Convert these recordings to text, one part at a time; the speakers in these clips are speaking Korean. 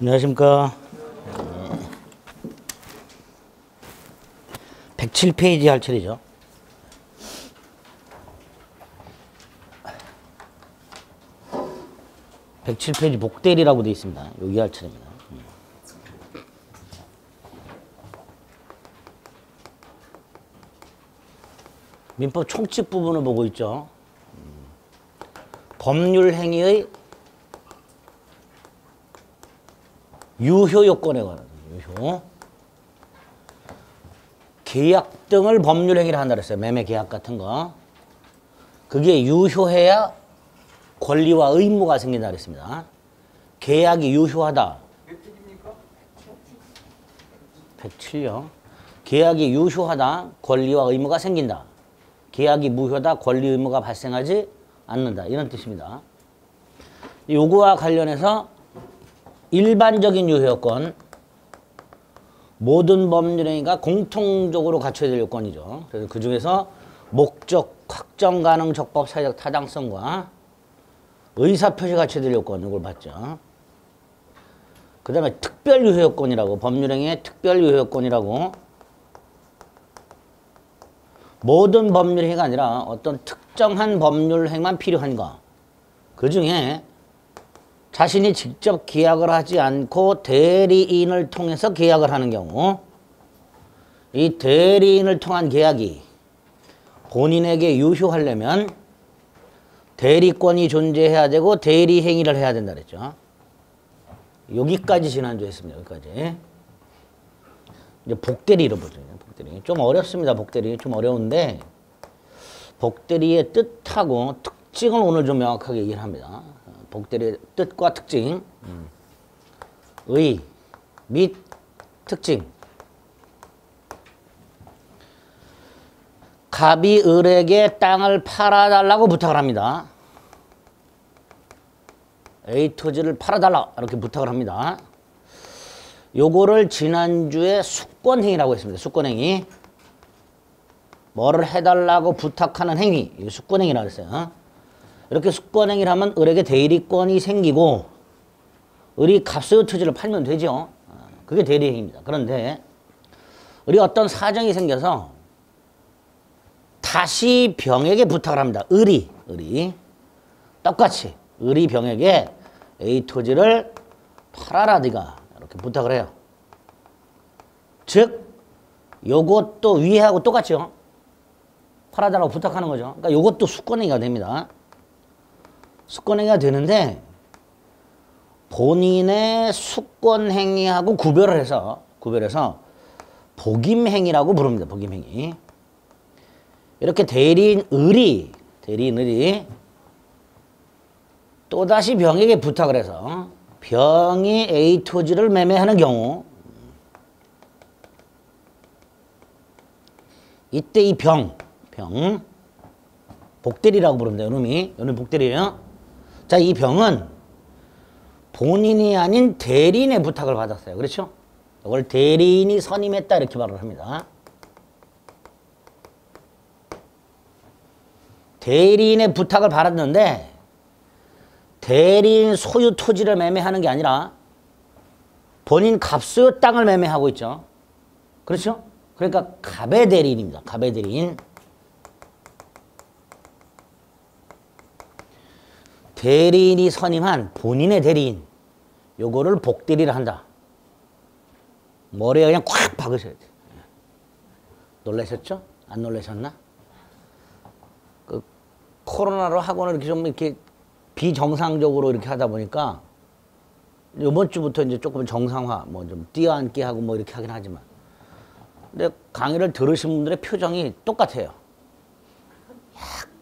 안녕하십니까. 107페이지 할 차례죠. (107페이지) 복대리라고 되어 있습니다. 여기 할 차례입니다. 민법 총칙 부분을 보고 있죠. 법률 행위의 유효 요건에 관한 유효. 계약 등을 법률 행위를 한다 그랬어요. 매매 계약 같은 거. 그게 유효해야 권리와 의무가 생긴다 그랬습니다. 계약이 유효하다. 107요. 계약이 유효하다. 권리와 의무가 생긴다. 계약이 무효다. 권리 의무가 발생하지 않는다. 이런 뜻입니다. 요거와 관련해서 일반적인 유효 요건, 모든 법률 행위가 공통적으로 갖춰야 될 요건이죠. 그래서 그 중에서 목적, 확정 가능, 적법, 사회적 타당성과 의사표시 갖춰야 될 요건, 이걸 봤죠. 그 다음에 특별 유효 요건이라고, 법률 행위의 특별 유효 요건이라고, 모든 법률 행위가 아니라 어떤 특정한 법률 행위만 필요한가. 그 중에 자신이 직접 계약을 하지 않고 대리인을 통해서 계약을 하는 경우, 이 대리인을 통한 계약이 본인에게 유효하려면 대리권이 존재해야 되고 대리 행위를 해야 된다 그랬죠. 여기까지 지난주에 했습니다. 여기까지. 이제 복대리로 보죠. 복대리. 좀 어렵습니다. 복대리. 좀 어려운데 복대리의 뜻하고 특징을 오늘 좀 명확하게 얘기를 합니다. 복대리의 뜻과 특징, 의 및 특징. 갑이 을에게 땅을 팔아달라고 부탁을 합니다. A 토지를 팔아달라 이렇게 부탁을 합니다. 요거를 지난주에 수권행위라고 했습니다. 수권행위. 뭐를 해달라고 부탁하는 행위, 수권행위라고 했어요. 이렇게 수권행위를 하면 을에게 대리권이 생기고 을이 갑소유 토지를 팔면 되죠. 그게 대리행위입니다. 그런데 을이 어떤 사정이 생겨서 다시 병에게 부탁을 합니다. 을이 똑같이 을이 병에게 A 토지를 팔아라 네가 이렇게 부탁을 해요. 즉 요것도 위에하고 똑같죠. 팔아달라고 부탁하는 거죠. 그러니까 요것도 수권행위가 됩니다. 수권행위가 되는데 본인의 수권행위하고 구별을 해서 복임행위라고 부릅니다. 복임행위. 이렇게 대리인 을이 또다시 병에게 부탁을 해서 병이 A 토지를 매매하는 경우, 이때 이 병 복대리라고 부릅니다. 이놈이 복대리예요. 자, 이 병은 본인이 아닌 대리인의 부탁을 받았어요. 그렇죠? 이걸 대리인이 선임했다 이렇게 말을 합니다. 대리인의 부탁을 받았는데 대리인 소유 토지를 매매하는 게 아니라 본인 갑소유 땅을 매매하고 있죠. 그렇죠? 그러니까 갑의 대리인입니다. 갑의 대리인. 대리인이 선임한 본인의 대리인, 요거를 복대리를 한다. 머리에 그냥 콱 박으셔야 돼. 놀라셨죠? 안 놀라셨나? 그 코로나로 학원을 이렇게 좀 이렇게 비정상적으로 이렇게 하다 보니까 이번 주부터 이제 조금 정상화, 뭐 좀 뛰어앉기 하고 뭐 이렇게 하긴 하지만, 근데 강의를 들으신 분들의 표정이 똑같아요.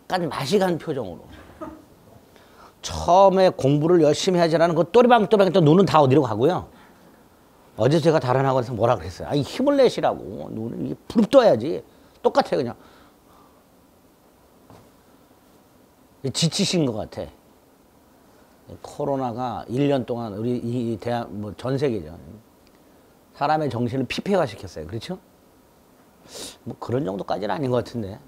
약간 맛이 간 표정으로. 처음에 공부를 열심히 하지라는 그 또리방또리방 또 눈은 다 어디로 가고요. 어제 제가 다른 학원에서 뭐라 그랬어요. 아니 힘을 내시라고. 눈은 이게 부릅떠야지. 똑같아요 그냥. 지치신 것 같아. 코로나가 1년 동안 우리 이 대한 뭐 전 세계죠. 사람의 정신을 피폐화 시켰어요. 그렇죠? 뭐 그런 정도까지는 아닌 것 같은데.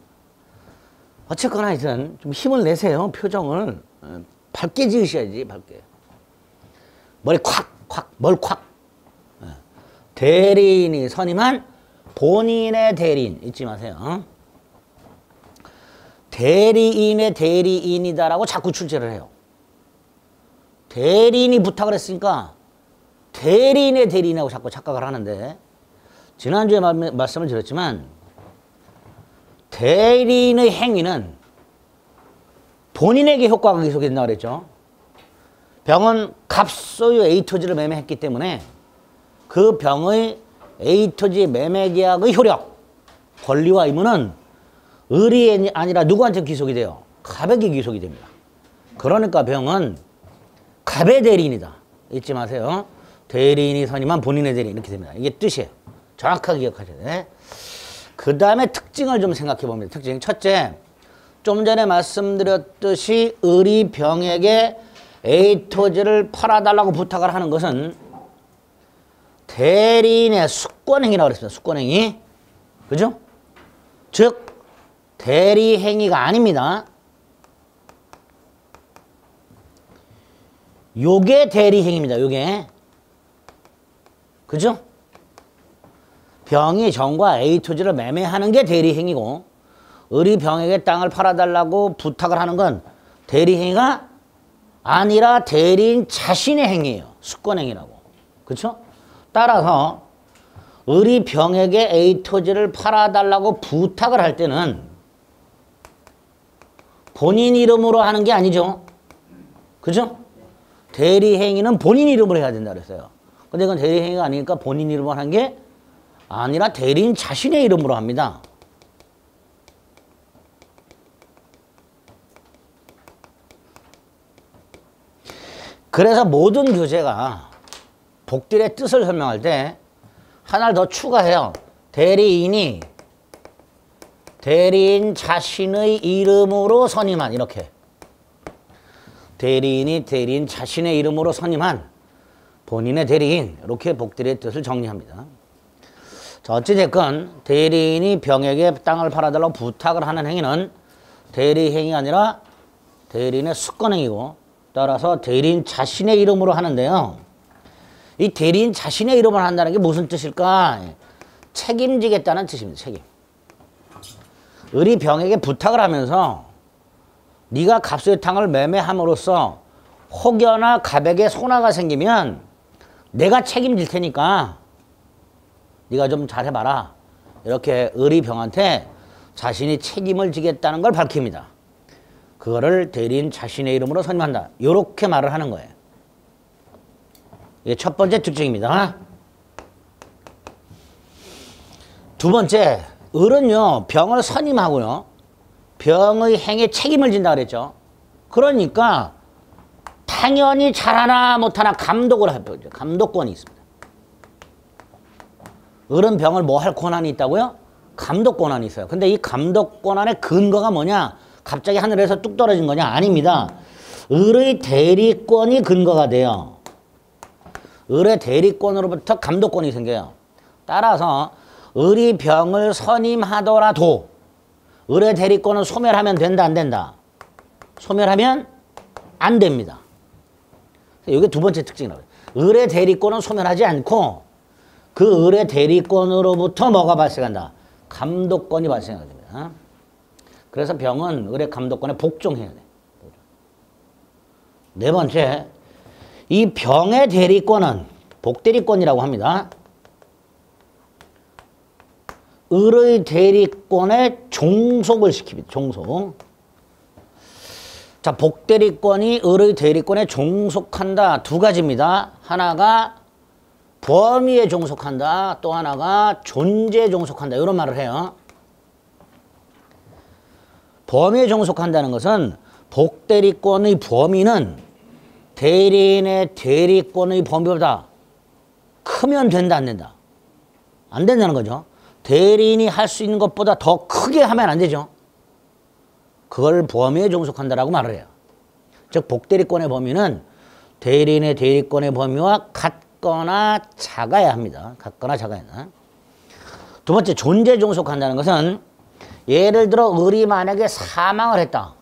어쨌거나 하여튼 좀 힘을 내세요. 표정을. 밝게 지으셔야지, 밝게. 머리 콱 뭘 콱. 대리인이 선임한 본인의 대리인 잊지 마세요. 대리인의 대리인이다라고 자꾸 출제를 해요. 대리인이 부탁을 했으니까 대리인의 대리인하고 자꾸 착각을 하는데 지난주에 말씀을 드렸지만 대리인의 행위는 본인에게 효과가 계속이 된다고 그랬죠. 병은 갑소유 A토지를 매매했기 때문에 그 병의 A토지 매매계약의 효력, 권리와 의무는 을이 아니라 누구한테 귀속이 돼요? 갑에게 귀속이 됩니다. 그러니까 병은 갑의 대리인이다. 잊지 마세요. 대리인이 선임한 본인의 대리인 이렇게 됩니다. 이게 뜻이에요. 정확하게 기억하셔야 돼. 그 다음에 특징을 좀 생각해 봅니다. 특징. 첫째, 좀 전에 말씀드렸듯이 을이 병에게 A토지를 팔아달라고 부탁을 하는 것은 대리인의 숙권행위라고 그랬습니다. 숙권행위. 그죠? 즉, 대리행위가 아닙니다. 요게 대리행위입니다. 요게. 그죠? 병이 정과 A토지를 매매하는 게 대리행위고 을이 병에게 땅을 팔아달라고 부탁을 하는 건 대리행위가 아니라 대리인 자신의 행위예요. 숙권행위라고. 그렇죠? 따라서 을이 병에게 A토지를 팔아달라고 부탁을 할 때는 본인 이름으로 하는 게 아니죠. 그죠? 대리행위는 본인 이름으로 해야 된다 그랬어요. 근데 이건 대리행위가 아니니까 본인 이름으로 하는 게 아니라 대리인 자신의 이름으로 합니다. 그래서 모든 교재가 복딜의 뜻을 설명할 때 하나를 더 추가해요. 대리인이 대리인 자신의 이름으로 선임한 이렇게 대리인이 대리인 자신의 이름으로 선임한 본인의 대리인 이렇게 복딜의 뜻을 정리합니다. 자, 어찌됐건 대리인이 병에게 땅을 팔아달라고 부탁을 하는 행위는 대리행위가 아니라 대리인의 숙권행위고 따라서 대리인 자신의 이름으로 하는데요. 이 대리인 자신의 이름으로 한다는 게 무슨 뜻일까? 책임지겠다는 뜻입니다. 책임. 을이 병에게 부탁을 하면서 네가 갑수의 땅을 매매함으로써 혹여나 갑에게 손해가 생기면 내가 책임질 테니까 네가 좀 잘해봐라. 이렇게 을이 병한테 자신이 책임을 지겠다는 걸 밝힙니다. 그거를 대리인 자신의 이름으로 선임한다. 이렇게 말을 하는 거예요. 이게 첫 번째 특징입니다. 두 번째, 을은요, 병을 선임하고요, 병의 행위에 책임을 진다 그랬죠. 그러니까 당연히 잘하나 못하나 감독을 하죠. 감독권이 있습니다. 을은 병을 뭐 할 권한이 있다고요? 감독 권한이 있어요. 근데 이 감독 권한의 근거가 뭐냐? 갑자기 하늘에서 뚝 떨어진 거냐? 아닙니다. 을의 대리권이 근거가 돼요. 을의 대리권으로부터 감독권이 생겨요. 따라서 을이 병을 선임하더라도 을의 대리권은 소멸하면 된다, 안 된다? 소멸하면 안 됩니다. 이게 두 번째 특징이라고 해요. 을의 대리권은 소멸하지 않고 그 을의 대리권으로부터 뭐가 발생한다? 감독권이 발생하게 됩니다. 그래서 병은 을의 감독권에 복종해야 돼. 네 번째, 이 병의 대리권은 복대리권이라고 합니다. 을의 대리권에 종속을 시킵니다. 종속. 자, 복대리권이 을의 대리권에 종속한다. 두 가지입니다. 하나가 범위에 종속한다. 또 하나가 존재에 종속한다. 이런 말을 해요. 범위에 종속한다는 것은 복대리권의 범위는 대리인의 대리권의 범위보다 크면 된다, 안 된다? 안 된다는 거죠. 대리인이 할 수 있는 것보다 더 크게 하면 안 되죠. 그걸 범위에 종속한다라고 말을 해요. 즉 복대리권의 범위는 대리인의 대리권의 범위와 같거나 작아야 합니다. 같거나 작아야 한다. 두 번째, 존재에 종속한다는 것은 예를 들어 을이 만약에 사망을 했다.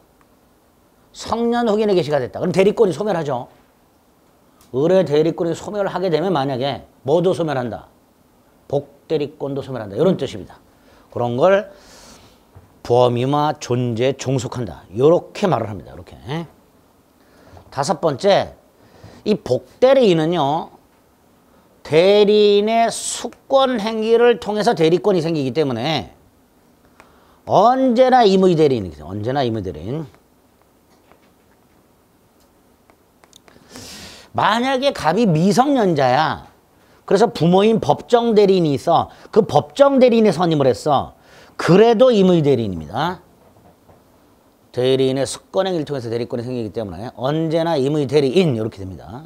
성년 후견의 개시가 됐다. 그럼 대리권이 소멸하죠. 의뢰 대리권이 소멸하게 되면 만약에 뭐도 소멸한다. 복대리권도 소멸한다. 이런 뜻입니다. 그런 걸 범위와 존재에 종속한다. 이렇게 말을 합니다. 이렇게. 다섯 번째, 이 복대리인은요. 대리인의 수권 행위를 통해서 대리권이 생기기 때문에 언제나 임의대리인이죠. 언제나 임의대리인. 만약에 갑이 미성년자야. 그래서 부모인 법정대리인이 있어. 그 법정대리인이 선임을 했어. 그래도 임의대리인입니다. 대리인의 수권행위를 통해서 대리권이 생기기 때문에 언제나 임의대리인 이렇게 됩니다.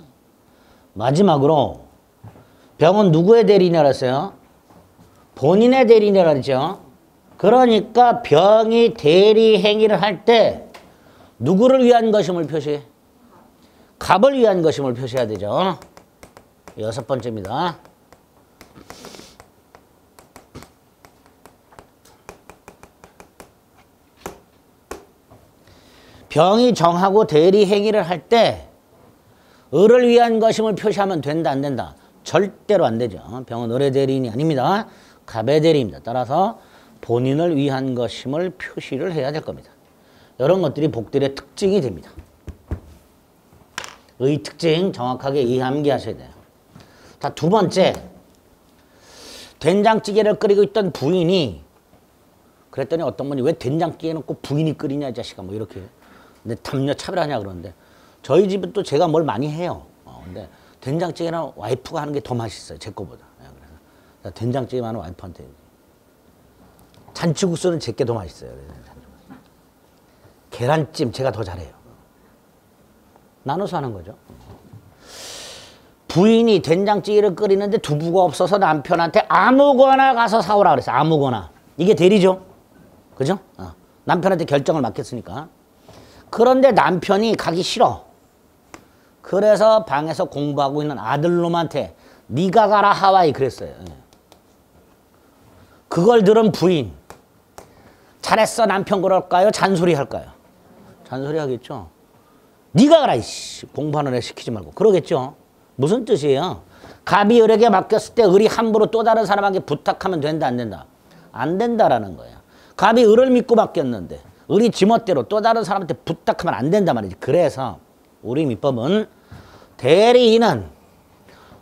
마지막으로 병은 누구의 대리인이라고 했어요? 본인의 대리인이라고 했죠. 그러니까 병이 대리 행위를 할 때 누구를 위한 것임을 표시해? 갑을 위한 것임을 표시해야 되죠. 여섯 번째입니다. 병이 정하고 대리 행위를 할 때 을을 위한 것임을 표시하면 된다, 안 된다? 절대로 안 되죠. 병은 을의 대리인이 아닙니다. 갑의 대리입니다. 따라서 본인을 위한 것임을 표시를 해야 될 겁니다. 이런 것들이 복들의 특징이 됩니다. 의 특징 정확하게 이해암기하셔야 돼요. 자, 두 번째, 된장찌개를 끓이고 있던 부인이 그랬더니 어떤 분이 왜 된장찌개는 꼭 부인이 끓이냐 이 자식아 뭐 이렇게 근데 남녀 차별하냐 그러는데 저희 집은 또 제가 뭘 많이 해요. 근데 된장찌개는 와이프가 하는 게 더 맛있어요. 제 거보다. 그래서 된장찌개만 와이프한테 잔치국수는 제 게 더 맛있어요. 계란찜 제가 더 잘해요. 나눠서 하는 거죠. 부인이 된장찌개를 끓이는데 두부가 없어서 남편한테 아무거나 가서 사오라 그랬어요. 아무거나. 이게 대리죠. 그죠? 남편한테 결정을 맡겼으니까. 그런데 남편이 가기 싫어. 그래서 방에서 공부하고 있는 아들놈한테 네가 가라 하와이 그랬어요. 그걸 들은 부인. 잘했어 남편 그럴까요? 잔소리 할까요? 잔소리 하겠죠. 네가 가라 이씨 공부하는 애 시키지 말고 그러겠죠. 무슨 뜻이에요? 갑이 을에게 맡겼을 때 을이 함부로 또 다른 사람에게 부탁하면 된다 안 된다? 안 된다라는 거예요. 갑이 을을 믿고 맡겼는데 을이 지멋대로 또 다른 사람한테 부탁하면 안 된단 말이지. 그래서 우리 민법은 대리인은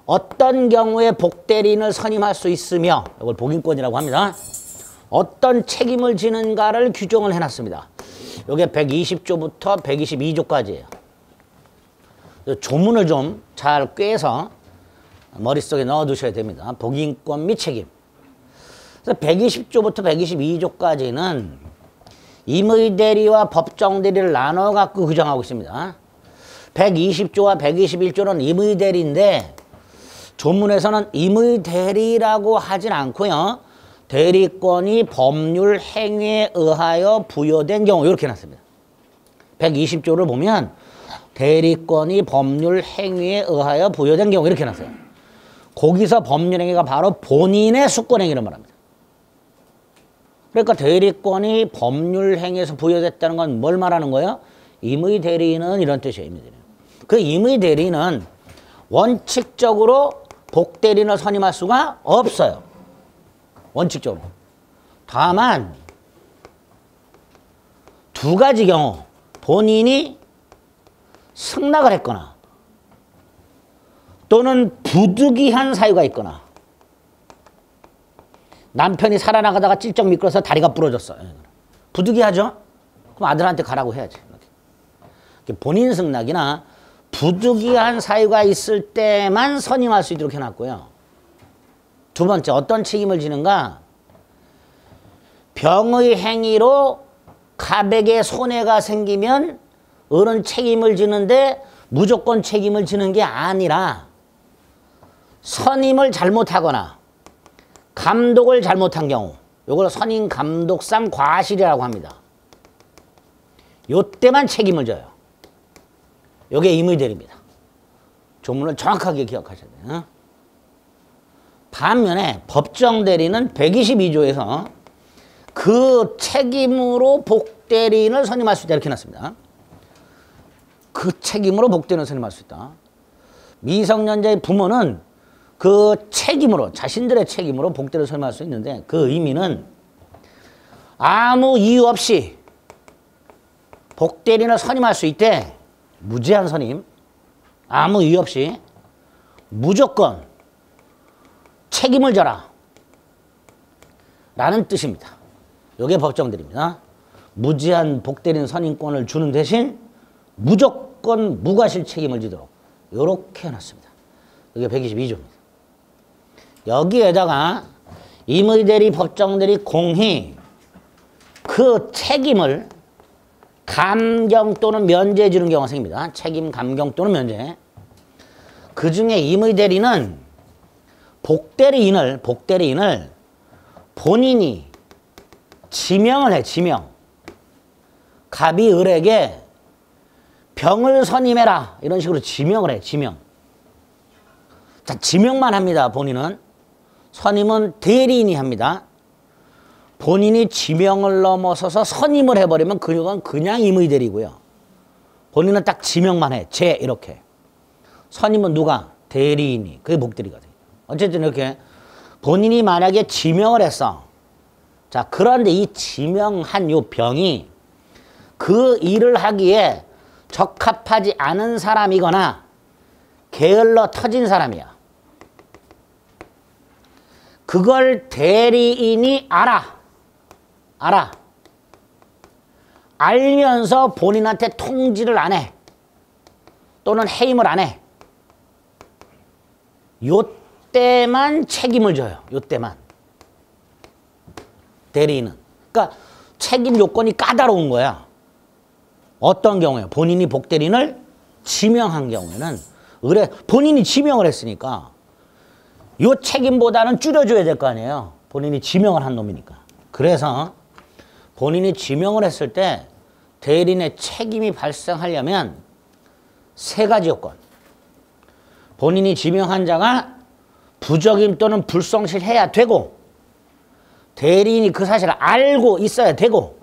어떤 경우에 복대리인을 선임할 수 있으며 이걸 복인권이라고 합니다. 어떤 책임을 지는가를 규정을 해놨습니다. 이게 120조부터 122조까지예요. 조문을 좀 잘 꿰서 머릿속에 넣어두셔야 됩니다. 복인권 및 책임. 그래서 120조부터 122조까지는 임의대리와 법정대리를 나눠 갖고 규정하고 있습니다. 120조와 121조는 임의대리인데 조문에서는 임의대리라고 하진 않고요. 대리권이 법률 행위에 의하여 부여된 경우 이렇게 해놨습니다. 120조를 보면 대리권이 법률 행위에 의하여 부여된 경우 이렇게 해놨어요. 거기서 법률 행위가 바로 본인의 수권행위를 말합니다. 그러니까 대리권이 법률 행위에서 부여됐다는 건 뭘 말하는 거예요? 임의대리인은 이런 뜻이에요. 임의대리인. 그 임의대리인은 원칙적으로 복대리인을 선임할 수가 없어요. 원칙적으로. 다만 두 가지 경우 본인이 승낙을 했거나 또는 부득이한 사유가 있거나 남편이 살아나가다가 찔쩍 미끄러서 다리가 부러졌어. 부득이하죠? 그럼 아들한테 가라고 해야지. 본인 승낙이나 부득이한 사유가 있을 때만 선임할 수 있도록 해놨고요. 두 번째, 어떤 책임을 지는가? 병의 행위로 갑에게 손해가 생기면 을은 책임을 지는데 무조건 책임을 지는 게 아니라 선임을 잘못하거나 감독을 잘못한 경우 이걸 선임 감독상 과실이라고 합니다. 요때만 책임을 져요. 요게 임의대리입니다. 조문을 정확하게 기억하셔야 돼요. 반면에 법정대리는 122조에서 그 책임으로 복대리인을 선임할 수 있다 이렇게 해놨습니다. 그 책임으로 복대리인을 선임할 수 있다. 미성년자의 부모는 그 책임으로, 자신들의 책임으로 복대를 선임할 수 있는데, 그 의미는 아무 이유 없이 복대리인을 선임할 수 있대. 무제한 선임. 아무 이유 없이 무조건 책임을 져라 라는 뜻입니다. 이게 법정대리입니다. 무제한 복대리인 선임권을 주는 대신 무조건 무과실 책임을 지도록 이렇게 해놨습니다. 이게 122조입니다. 여기에다가 임의대리, 법정대리 공히 그 책임을 감경 또는 면제해 주는 경우가 생깁니다. 책임 감경 또는 면제. 그 중에 임의대리는 복대리인을 본인이 지명을 해. 지명. 갑이 을에게 병을 선임해라 이런 식으로 지명을 해. 지명. 자, 지명만 합니다. 본인은. 선임은 대리인이 합니다. 본인이 지명을 넘어서서 선임을 해버리면 그건 그냥 임의대리고요. 본인은 딱 지명만 해. 이렇게. 선임은 누가? 대리인이. 그게 복대리가 돼요. 어쨌든 이렇게 본인이 만약에 지명을 했어. 자, 그런데 이 지명한 요 병이 그 일을 하기에 적합하지 않은 사람이거나 게을러 터진 사람이야. 그걸 대리인이 알아. 알면서 본인한테 통지를 안 해. 또는 해임을 안 해. 요때만 책임을 져요. 요때만. 대리인은. 그러니까 책임 요건이 까다로운 거야. 어떤 경우에 본인이 복대리인을 지명한 경우에는 본인이 지명을 했으니까 요 책임보다는 줄여줘야 될 거 아니에요. 본인이 지명을 한 놈이니까. 그래서 본인이 지명을 했을 때 대리인의 책임이 발생하려면 3가지 요건. 본인이 지명한 자가 부적임 또는 불성실해야 되고, 대리인이 그 사실을 알고 있어야 되고,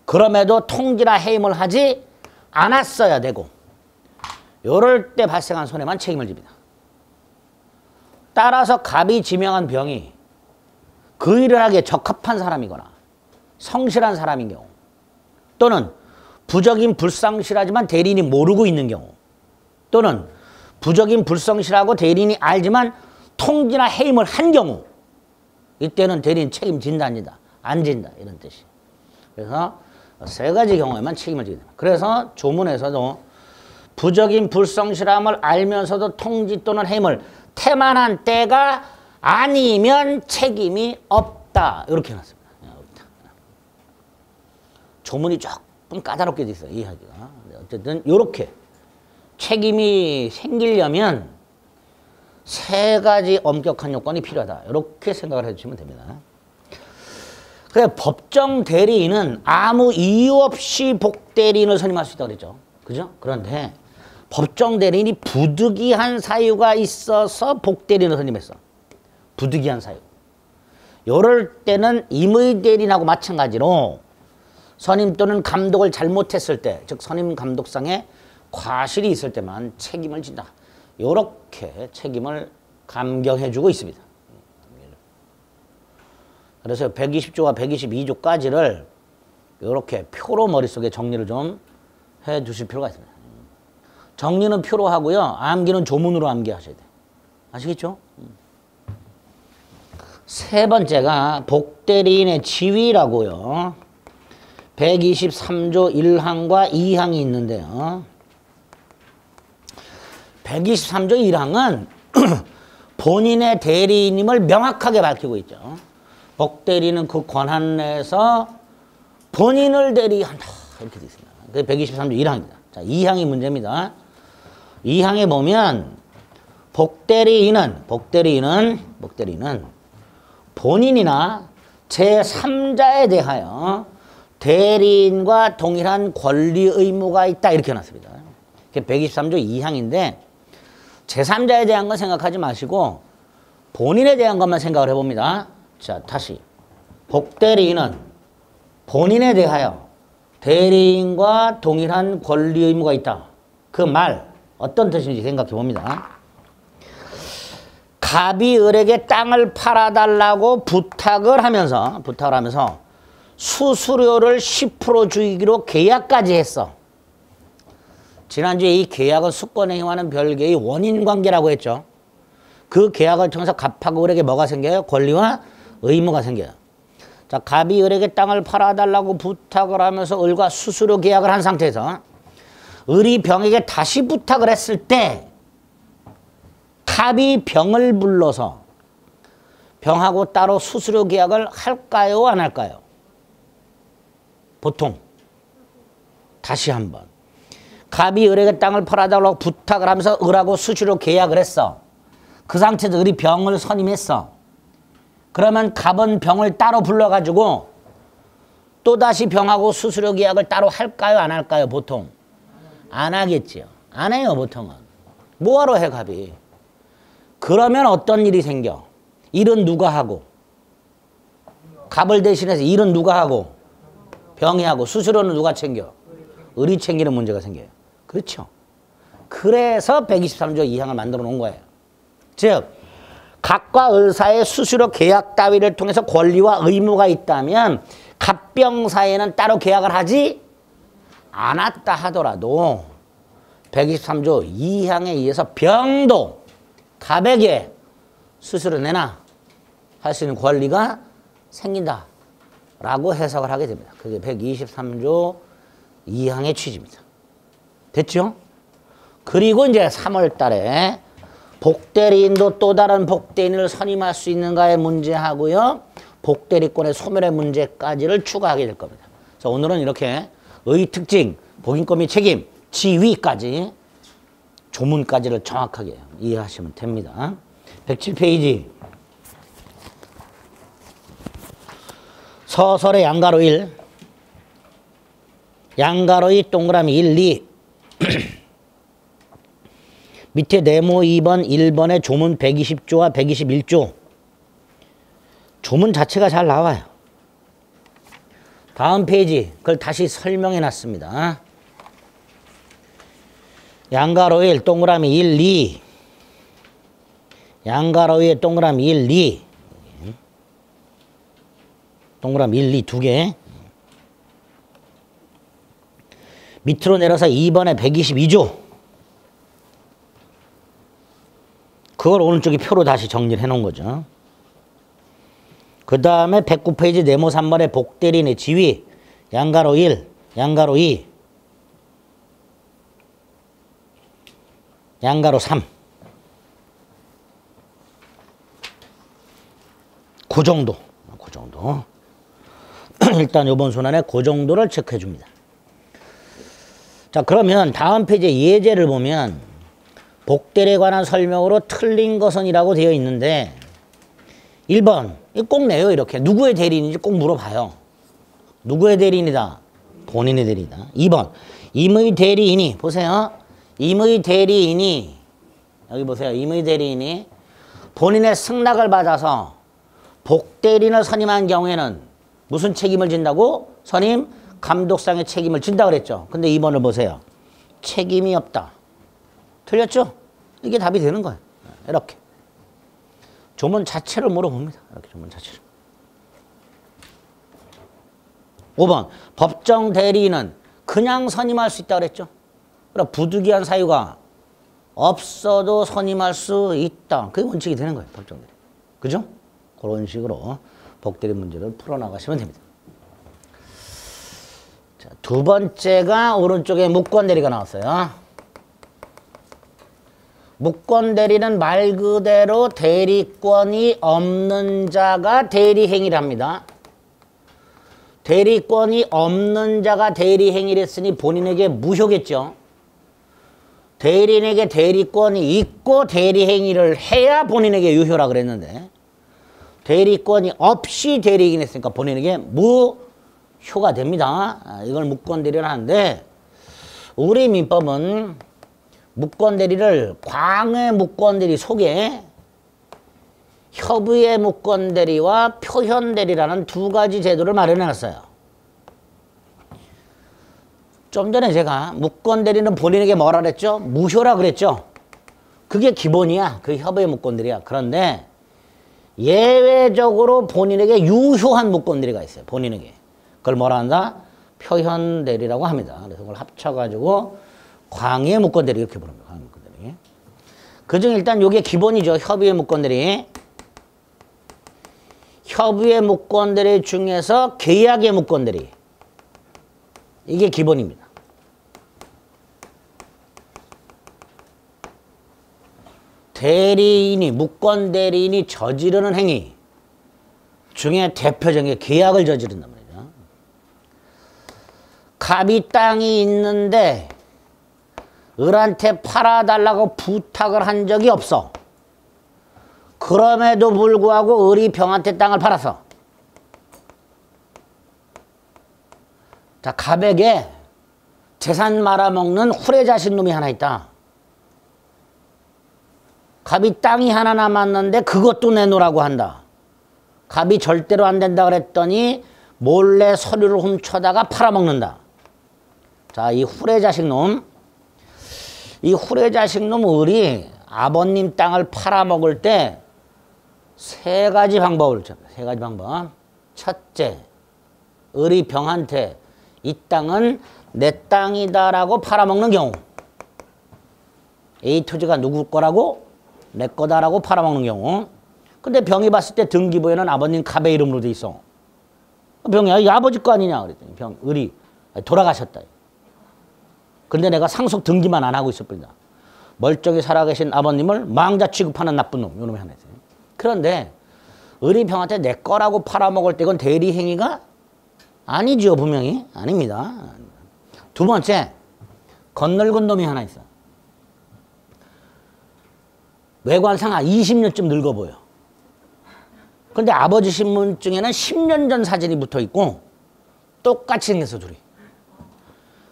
그럼에도 통지나 해임을 하지 않았어야 되고, 요럴 때 발생한 손해만 책임을 집니다. 따라서 갑이 지명한 병이 그 일을 하기에 적합한 사람이거나 성실한 사람인 경우, 또는 부적임 불성실하지만 대리인이 모르고 있는 경우, 또는 부적임 불성실하고 대리인이 알지만 통지나 해임을 한 경우, 이때는 대리인 책임진다 안 진다? 안 진다 이런 뜻이. 그래서 3가지 경우에만 책임을 지게 됩니다. 그래서 조문에서도 부적임 불성실함을 알면서도 통지 또는 해임을 태만한 때가 아니면 책임이 없다 이렇게 해놨습니다. 조문이 조금 까다롭게 돼 있어요. 이해하기가. 어쨌든 이렇게 책임이 생기려면 3가지 엄격한 요건이 필요하다. 이렇게 생각을 해주시면 됩니다. 그래, 법정 대리인은 아무 이유 없이 복대리인을 선임할 수 있다고 그랬죠. 그죠? 그런데 법정 대리인이 부득이한 사유가 있어서 복대리인을 선임했어. 부득이한 사유. 이럴 때는 임의대리인하고 마찬가지로 선임 또는 감독을 잘못했을 때, 즉 선임 감독상에 과실이 있을 때만 책임을 진다. 이렇게 책임을 감경해주고 있습니다. 그래서 120조와 122조까지를 이렇게 표로 머릿속에 정리를 좀 해두실 필요가 있습니다. 정리는 표로 하고요. 암기는 조문으로 암기하셔야 돼요. 아시겠죠? 3번째가 복대리인의 지위라고요. 123조 1항과 2항이 있는데요. 123조 1항은 본인의 대리인임을 명확하게 밝히고 있죠. 복대리인은 그 권한 내에서 본인을 대리한다. 이렇게 되어 있습니다. 그게 123조 1항입니다. 자, 2항이 문제입니다. 2항에 보면 복대리인은 본인이나 제3자에 대하여 대리인과 동일한 권리 의무가 있다. 이렇게 해놨습니다. 그게 123조 2항인데 제3자에 대한 건 생각하지 마시고 본인에 대한 것만 생각을 해봅니다. 자, 다시. 복대리인은 본인에 대하여 대리인과 동일한 권리 의무가 있다. 그 말, 어떤 뜻인지 생각해 봅니다. 갑이 을에게 땅을 팔아달라고 부탁을 하면서 수수료를 10% 주기로 계약까지 했어. 지난주에 이 계약은 수권행위와는 별개의 원인관계라고 했죠. 그 계약을 통해서 갑하고 을에게 뭐가 생겨요? 권리와 의무가 생겨요. 자, 갑이 을에게 땅을 팔아달라고 부탁을 하면서 을과 수수료 계약을 한 상태에서 을이 병에게 다시 부탁을 했을 때 갑이 병을 불러서 병하고 따로 수수료 계약을 할까요? 안 할까요? 보통 다시 한번 갑이 을에게 땅을 팔아달라고 부탁을 하면서 을하고 수수료 계약을 했어. 그 상태에서 을이 병을 선임했어. 그러면 갑은 병을 따로 불러가지고 또다시 병하고 수수료 계약을 따로 할까요? 안 할까요? 보통 안 하겠지요. 안 해요. 보통은. 뭐하러 해 갑이. 그러면 어떤 일이 생겨? 일은 누가 하고? 갑을 대신해서 일은 누가 하고? 병이 하고. 수수료는 누가 챙겨? 을이 챙기는 문제가 생겨요. 그렇죠. 그래서 123조 2항을 만들어 놓은 거예요. 즉 갑과 을 사이의 수수료 계약 따위를 통해서 권리와 의무가 있다면 갑병 사이에는 따로 계약을 하지 않았다 하더라도 123조 2항에 의해서 병도 갑에게 수수료 내나 할 수 있는 권리가 생긴다 라고 해석을 하게 됩니다. 그게 123조 2항의 취지입니다. 됐죠? 그리고 이제 3월 달에 복대리인도 또 다른 복대인을 선임할 수 있는가의 문제하고요. 복대리권의 소멸의 문제까지를 추가하게 될 겁니다. 그래서 오늘은 이렇게 의 특징, 복인권 및 책임, 지위까지 조문까지를 정확하게 이해하시면 됩니다. 107페이지 서설의 양가로 1 양가로의 동그라미 1, 2 밑에 네모 2번, 1번의 조문 120조와 121조 조문 자체가 잘 나와요. 다음 페이지 그걸 다시 설명해 놨습니다. 양가로 1 동그라미 1, 2 양가로의 동그라미 1, 2 동그라미 1, 2 두 개 밑으로 내려서 2번에 122조 그걸 오른쪽에 표로 다시 정리를 해놓은 거죠. 그 다음에 109페이지 네모 3번에 복대리인의 지위 양가로 1, 양가로 2 양가로 3 그 정도 일단 이번 순환에 그 정도를 체크해 줍니다. 자 그러면 다음 페이지에 예제를 보면 복대리에 관한 설명으로 틀린 것은 이라고 되어 있는데 1번 꼭 내요. 이렇게 누구의 대리인인지 꼭 물어봐요. 누구의 대리인이다? 본인의 대리인이다. 2번 임의 대리인이 보세요. 임의 대리인이 여기 보세요. 임의 대리인이 본인의 승낙을 받아서 복대리인을 선임한 경우에는 무슨 책임을 진다고? 선임 감독상의 책임을 진다 그랬죠. 근데 2번을 보세요. 책임이 없다. 틀렸죠? 이게 답이 되는 거예요. 이렇게. 조문 자체를 물어봅니다. 이렇게 조문 자체를. 5번. 법정 대리인은 그냥 선임할 수 있다 그랬죠. 그럼 부득이한 사유가 없어도 선임할 수 있다. 그게 원칙이 되는 거예요. 법정 대리인. 그죠? 그런 식으로 복대리 문제를 풀어나가시면 됩니다. 자, 두 번째가 오른쪽에 무권대리가 나왔어요. 무권대리는 말 그대로 대리권이 없는 자가 대리행위를 합니다. 대리권이 없는 자가 대리행위를 했으니 본인에게 무효겠죠. 대리인에게 대리권이 있고 대리행위를 해야 본인에게 유효라 그랬는데 대리권이 없이 대리행위를 했으니까 본인에게 무효가 됩니다. 이걸 무권대리를 하는데 우리 민법은 무권대리를 광의 무권대리 속에 협의의 무권대리와 표현대리라는 두 가지 제도를 마련해 놨어요. 좀 전에 제가 무권 대리는 본인에게 뭐라 그랬죠? 무효라 그랬죠? 그게 기본이야. 그 협의의 무권들이야. 그런데 예외적으로 본인에게 유효한 무권들이가 있어요. 본인에게. 그걸 뭐라 한다? 표현 대리라고 합니다. 그래서 그걸 합쳐가지고 광의의 무권대리 이렇게 부릅니다. 광의의 무권대리. 그중 일단 이게 기본이죠. 협의의 무권대리. 협의의 무권대리 중에서 계약의 무권대리. 이게 기본입니다. 대리인이, 무권대리인이 저지르는 행위 중에 대표적인 게 계약을 저지른단 말이죠. 갑이 땅이 있는데 을한테 팔아달라고 부탁을 한 적이 없어. 그럼에도 불구하고 을이 병한테 땅을 팔았어. 자, 갑에게 재산 말아먹는 후레자식 놈이 하나 있다. 갑이 땅이 하나 남았는데 그것도 내놓으라고 한다. 갑이 절대로 안 된다 그랬더니 몰래 서류를 훔쳐다가 팔아먹는다. 자, 이 후레자식 놈. 이 후레자식 놈 을이 아버님 땅을 팔아먹을 때 세 가지 방법을 줍니다. 세 가지 방법. 첫째, 을이 병한테 이 땅은 내 땅이다라고 팔아먹는 경우. A 토지가 누구 거라고? 내 거다라고 팔아먹는 경우. 근데 병이 봤을 때 등기부에는 아버님 갑의 이름으로 돼 있어. 병이야, 이 아버지 거 아니냐 그랬더니 을이 돌아가셨다. 근데 내가 상속 등기만 안 하고 있을 뿐이다. 멀쩡히 살아계신 아버님을 망자 취급하는 나쁜 놈. 요 놈이 하나 있어요. 그런데 을이 병한테 내 거라고 팔아먹을 때 이건 대리행위가 아니죠. 분명히. 아닙니다. 두 번째, 겉늙은 놈이 하나 있어. 외관상 20년쯤 늙어 보여. 근데 아버지 신분증에는 10년 전 사진이 붙어 있고 똑같이 생겼어, 둘이.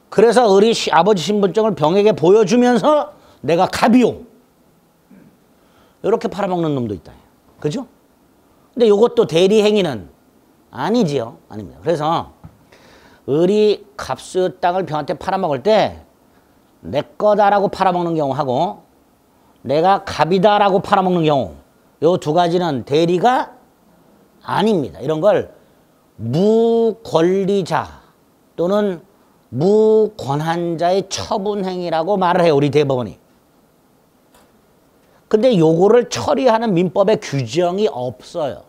그래서 을이 아버지 신분증을 병에게 보여주면서 내가 갑이요. 이렇게 팔아먹는 놈도 있다. 그죠? 근데 이것도 대리행위는 아니지요. 아닙니다. 그래서 을이 갑수 땅을 병한테 팔아먹을 때 내 거다라고 팔아먹는 경우하고 내가 갑이다라고 팔아먹는 경우 요 두 가지는 대리가 아닙니다. 이런 걸 무권리자 또는 무권한자의 처분행위라고 말을 해요. 우리 대법원이. 근데 요거를 처리하는 민법에 규정이 없어요.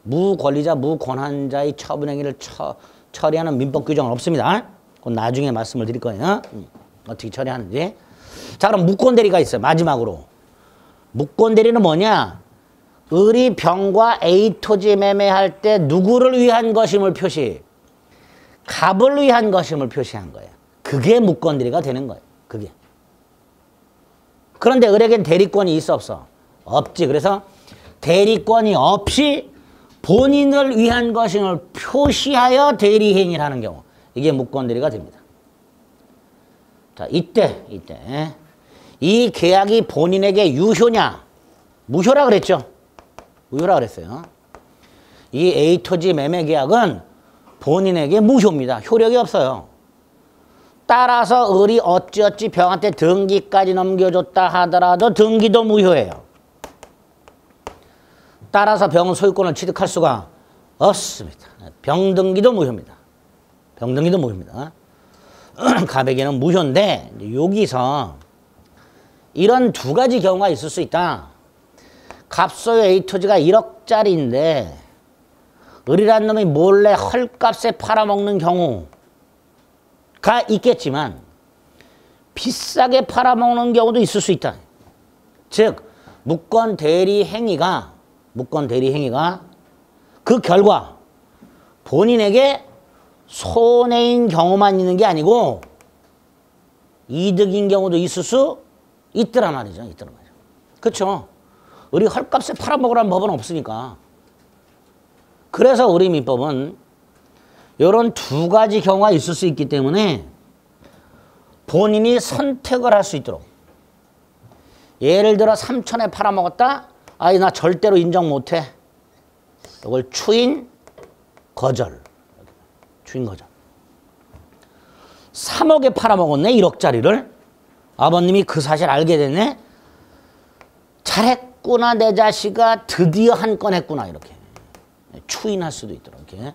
무권리자, 무권한자의 처분행위를 처리하는 민법 규정은 없습니다. 그건 나중에 말씀을 드릴 거예요. 어떻게 처리하는지. 자, 그럼 무권대리가 있어요. 마지막으로. 무권대리는 뭐냐? 을이 병과 A 토지 매매할 때 누구를 위한 것임을 표시. 갑을 위한 것임을 표시한 거예요. 그게 무권대리가 되는 거예요. 그게. 그런데 을에겐 대리권이 있어 없어? 없지. 그래서 대리권이 없이 본인을 위한 것임을 표시하여 대리행위를 하는 경우 이게 무권대리가 됩니다. 자, 이때 이 계약이 본인에게 유효냐? 무효라 그랬죠? 무효라 그랬어요. 이 A 토지 매매 계약은 본인에게 무효입니다. 효력이 없어요. 따라서 을이 어찌어찌 병한테 등기까지 넘겨줬다 하더라도 등기도 무효예요. 따라서 병은 소유권을 취득할 수가 없습니다. 병등기도 무효입니다. 병등기도 무효입니다. 갑에게는 무효인데 여기서 이런 두 가지 경우가 있을 수 있다. 갑소유 A 토지가 1억짜리인데 을이라는 놈이 몰래 헐값에 팔아먹는 경우가 있겠지만 비싸게 팔아먹는 경우도 있을 수 있다. 즉 무권 대리 행위가 그 결과 본인에게 손해인 경우만 있는 게 아니고 이득인 경우도 있을 수 있더란 말이죠. 그렇죠? 을이 헐값에 팔아먹으라는 법은 없으니까. 그래서 우리 민법은 이런 두 가지 경우가 있을 수 있기 때문에 본인이 선택을 할 수 있도록. 예를 들어 3천에 팔아먹었다. 아이 나 절대로 인정 못해. 이걸 추인 거절. 추인 거절. 3억에 팔아먹었네 1억짜리를. 아버님이 그 사실 알게 됐네. 잘했구나 내 자식아 드디어 한 건 했구나 이렇게. 추인할 수도 있도록 이렇게.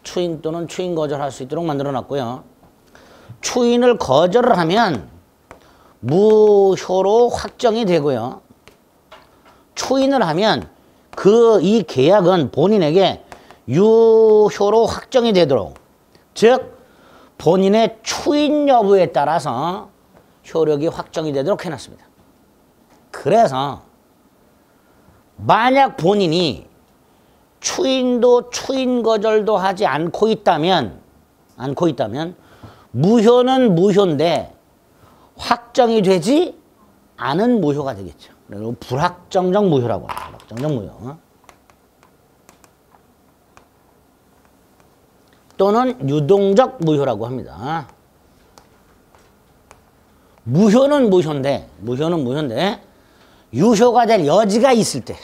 추인 또는 추인 거절할 수 있도록 만들어놨고요. 추인을 거절을 하면 무효로 확정이 되고요. 추인을 하면 이 계약은 본인에게 유효로 확정이 되도록, 즉 본인의 추인 여부에 따라서 효력이 확정이 되도록 해놨습니다. 그래서 만약 본인이 추인도 추인 거절도 하지 않고 있다면 무효는 무효인데 확정이 되지 않은 무효가 되겠죠. 그리고 불확정적 무효라고 합니다. 불확정적 무효. 또는 유동적 무효라고 합니다. 무효는 무효인데 유효가 될 여지가 있을 때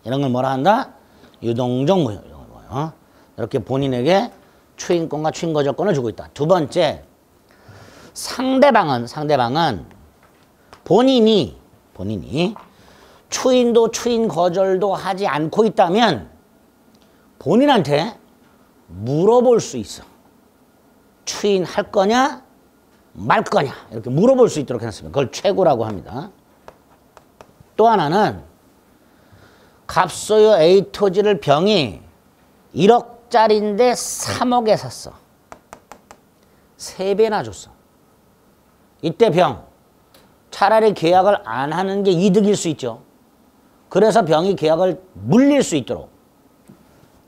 이런 걸 뭐라 한다? 유동적 무효. 이렇게 본인에게 추인권과 추인거절권을 주고 있다. 두 번째, 상대방은 본인이 추인도 추인거절도 하지 않고 있다면 본인한테 물어볼 수 있어. 추인할 거냐 말 거냐 이렇게 물어볼 수 있도록 해놨습니다. 그걸 최고라고 합니다. 또 하나는 갑소유 A 토지를 병이 1억짜리인데 3억에 샀어. 3배나 줬어. 이때 병 차라리 계약을 안 하는 게 이득일 수 있죠. 그래서 병이 계약을 물릴 수 있도록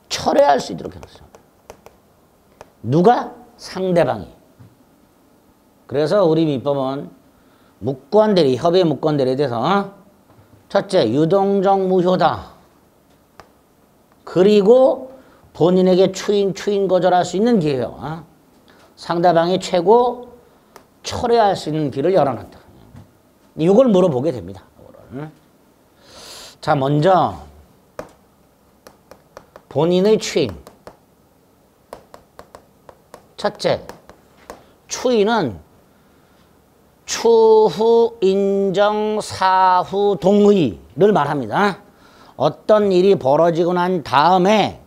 철회할 수 있도록 해놨어요. 누가? 상대방이. 그래서 우리 민법은 무권대리, 협의 무권대리에 대해서 첫째, 유동적 무효다. 그리고 본인에게 추인 거절할 수 있는 기회요. 상대방이 최고 철회할 수 있는 길을 열어놨다. 이걸 물어보게 됩니다. 자, 먼저 본인의 추인. 첫째, 추인은 추후 인정 사후 동의를 말합니다. 어떤 일이 벌어지고 난 다음에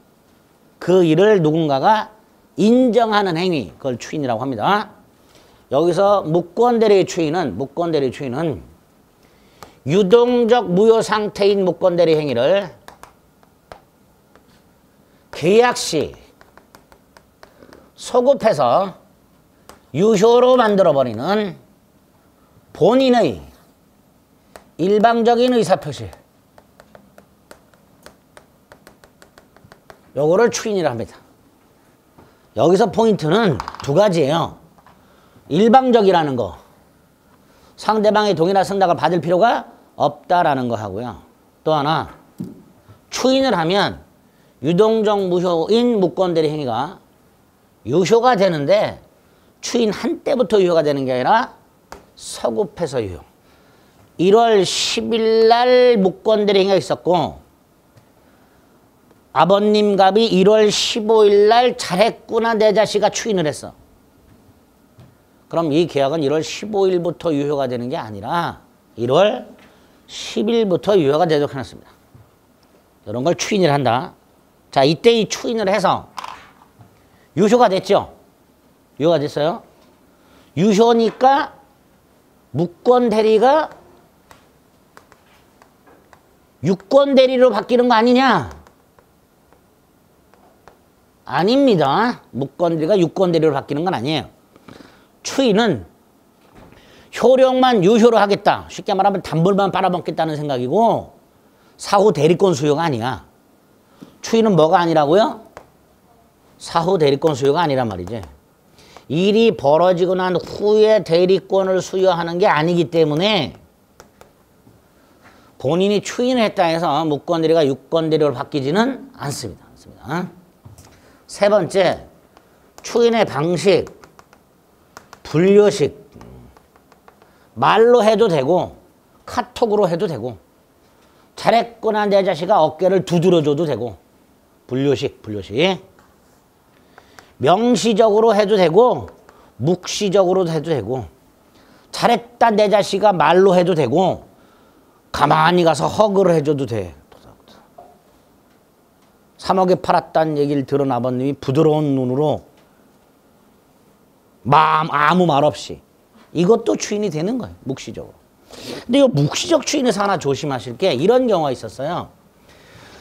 그 일을 누군가가 인정하는 행위, 그걸 추인이라고 합니다. 여기서 무권대리의 추인은 유동적 무효 상태인 무권대리 행위를 계약 시 소급해서 유효로 만들어버리는 본인의 일방적인 의사표시, 요거를 추인이라 합니다. 여기서 포인트는 두 가지예요. 일방적이라는 거, 상대방의 동의나 승낙을 받을 필요가 없다라는 거 하고요. 또 하나, 추인을 하면 유동적 무효인 무권대리 행위가 유효가 되는데 추인한 때부터 유효가 되는 게 아니라 서급해서 유효. 1월 10일 날 무권대리 행위가 있었고 아버님 갑이 1월 15일 날 잘했구나 내 자식아 추인을 했어. 그럼 이 계약은 1월 15일부터 유효가 되는 게 아니라 1월 10일부터 유효가 되도록 해놨습니다. 이런 걸 추인을 한다. 자, 이때 이 추인을 해서 유효가 됐죠? 유효가 됐어요? 유효니까 무권 대리가 유권 대리로 바뀌는 거 아니냐? 아닙니다. 무권 대리가 유권 대리로 바뀌는 건 아니에요. 추인은 효력만 유효로 하겠다. 쉽게 말하면 단물만 빨아먹겠다는 생각이고 사후 대리권 수요가 아니야. 추인은 뭐가 아니라고요? 사후 대리권 수요가 아니란 말이지. 일이 벌어지고 난 후에 대리권을 수여하는 게 아니기 때문에 본인이 추인을 했다 해서 무권대리가 유권대리로 바뀌지는 않습니다. 세 번째, 추인의 방식, 분료식. 말로 해도 되고 카톡으로 해도 되고 잘했구나 내 자식아 어깨를 두드려줘도 되고 분료식. 명시적으로 해도 되고 묵시적으로도 해도 되고 잘했다 내 자식아 말로 해도 되고 가만히 가서 허그를 해줘도 돼. 3억에 팔았다는 얘기를 들은 아버님이 부드러운 눈으로 아무 말 없이 이것도 추인이 되는 거예요. 묵시적으로. 근데 이 묵시적 추인에서 하나 조심하실 게 이런 경우가 있었어요.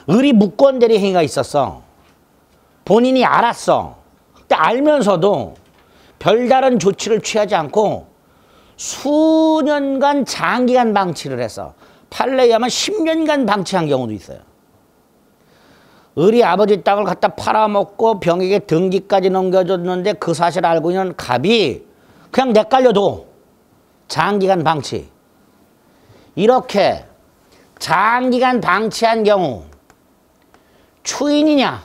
을이 무권대리 행위가 있었어. 본인이 알았어. 근데 알면서도 별다른 조치를 취하지 않고 수년간 장기간 방치를 해서 판례에 의하면 10년간 방치한 경우도 있어요. 을이 아버지 땅을 갖다 팔아먹고 병에게 등기까지 넘겨줬는데 그 사실을 알고 있는 갑이 그냥 내깔려도 장기간 방치. 이렇게 장기간 방치한 경우 추인이냐?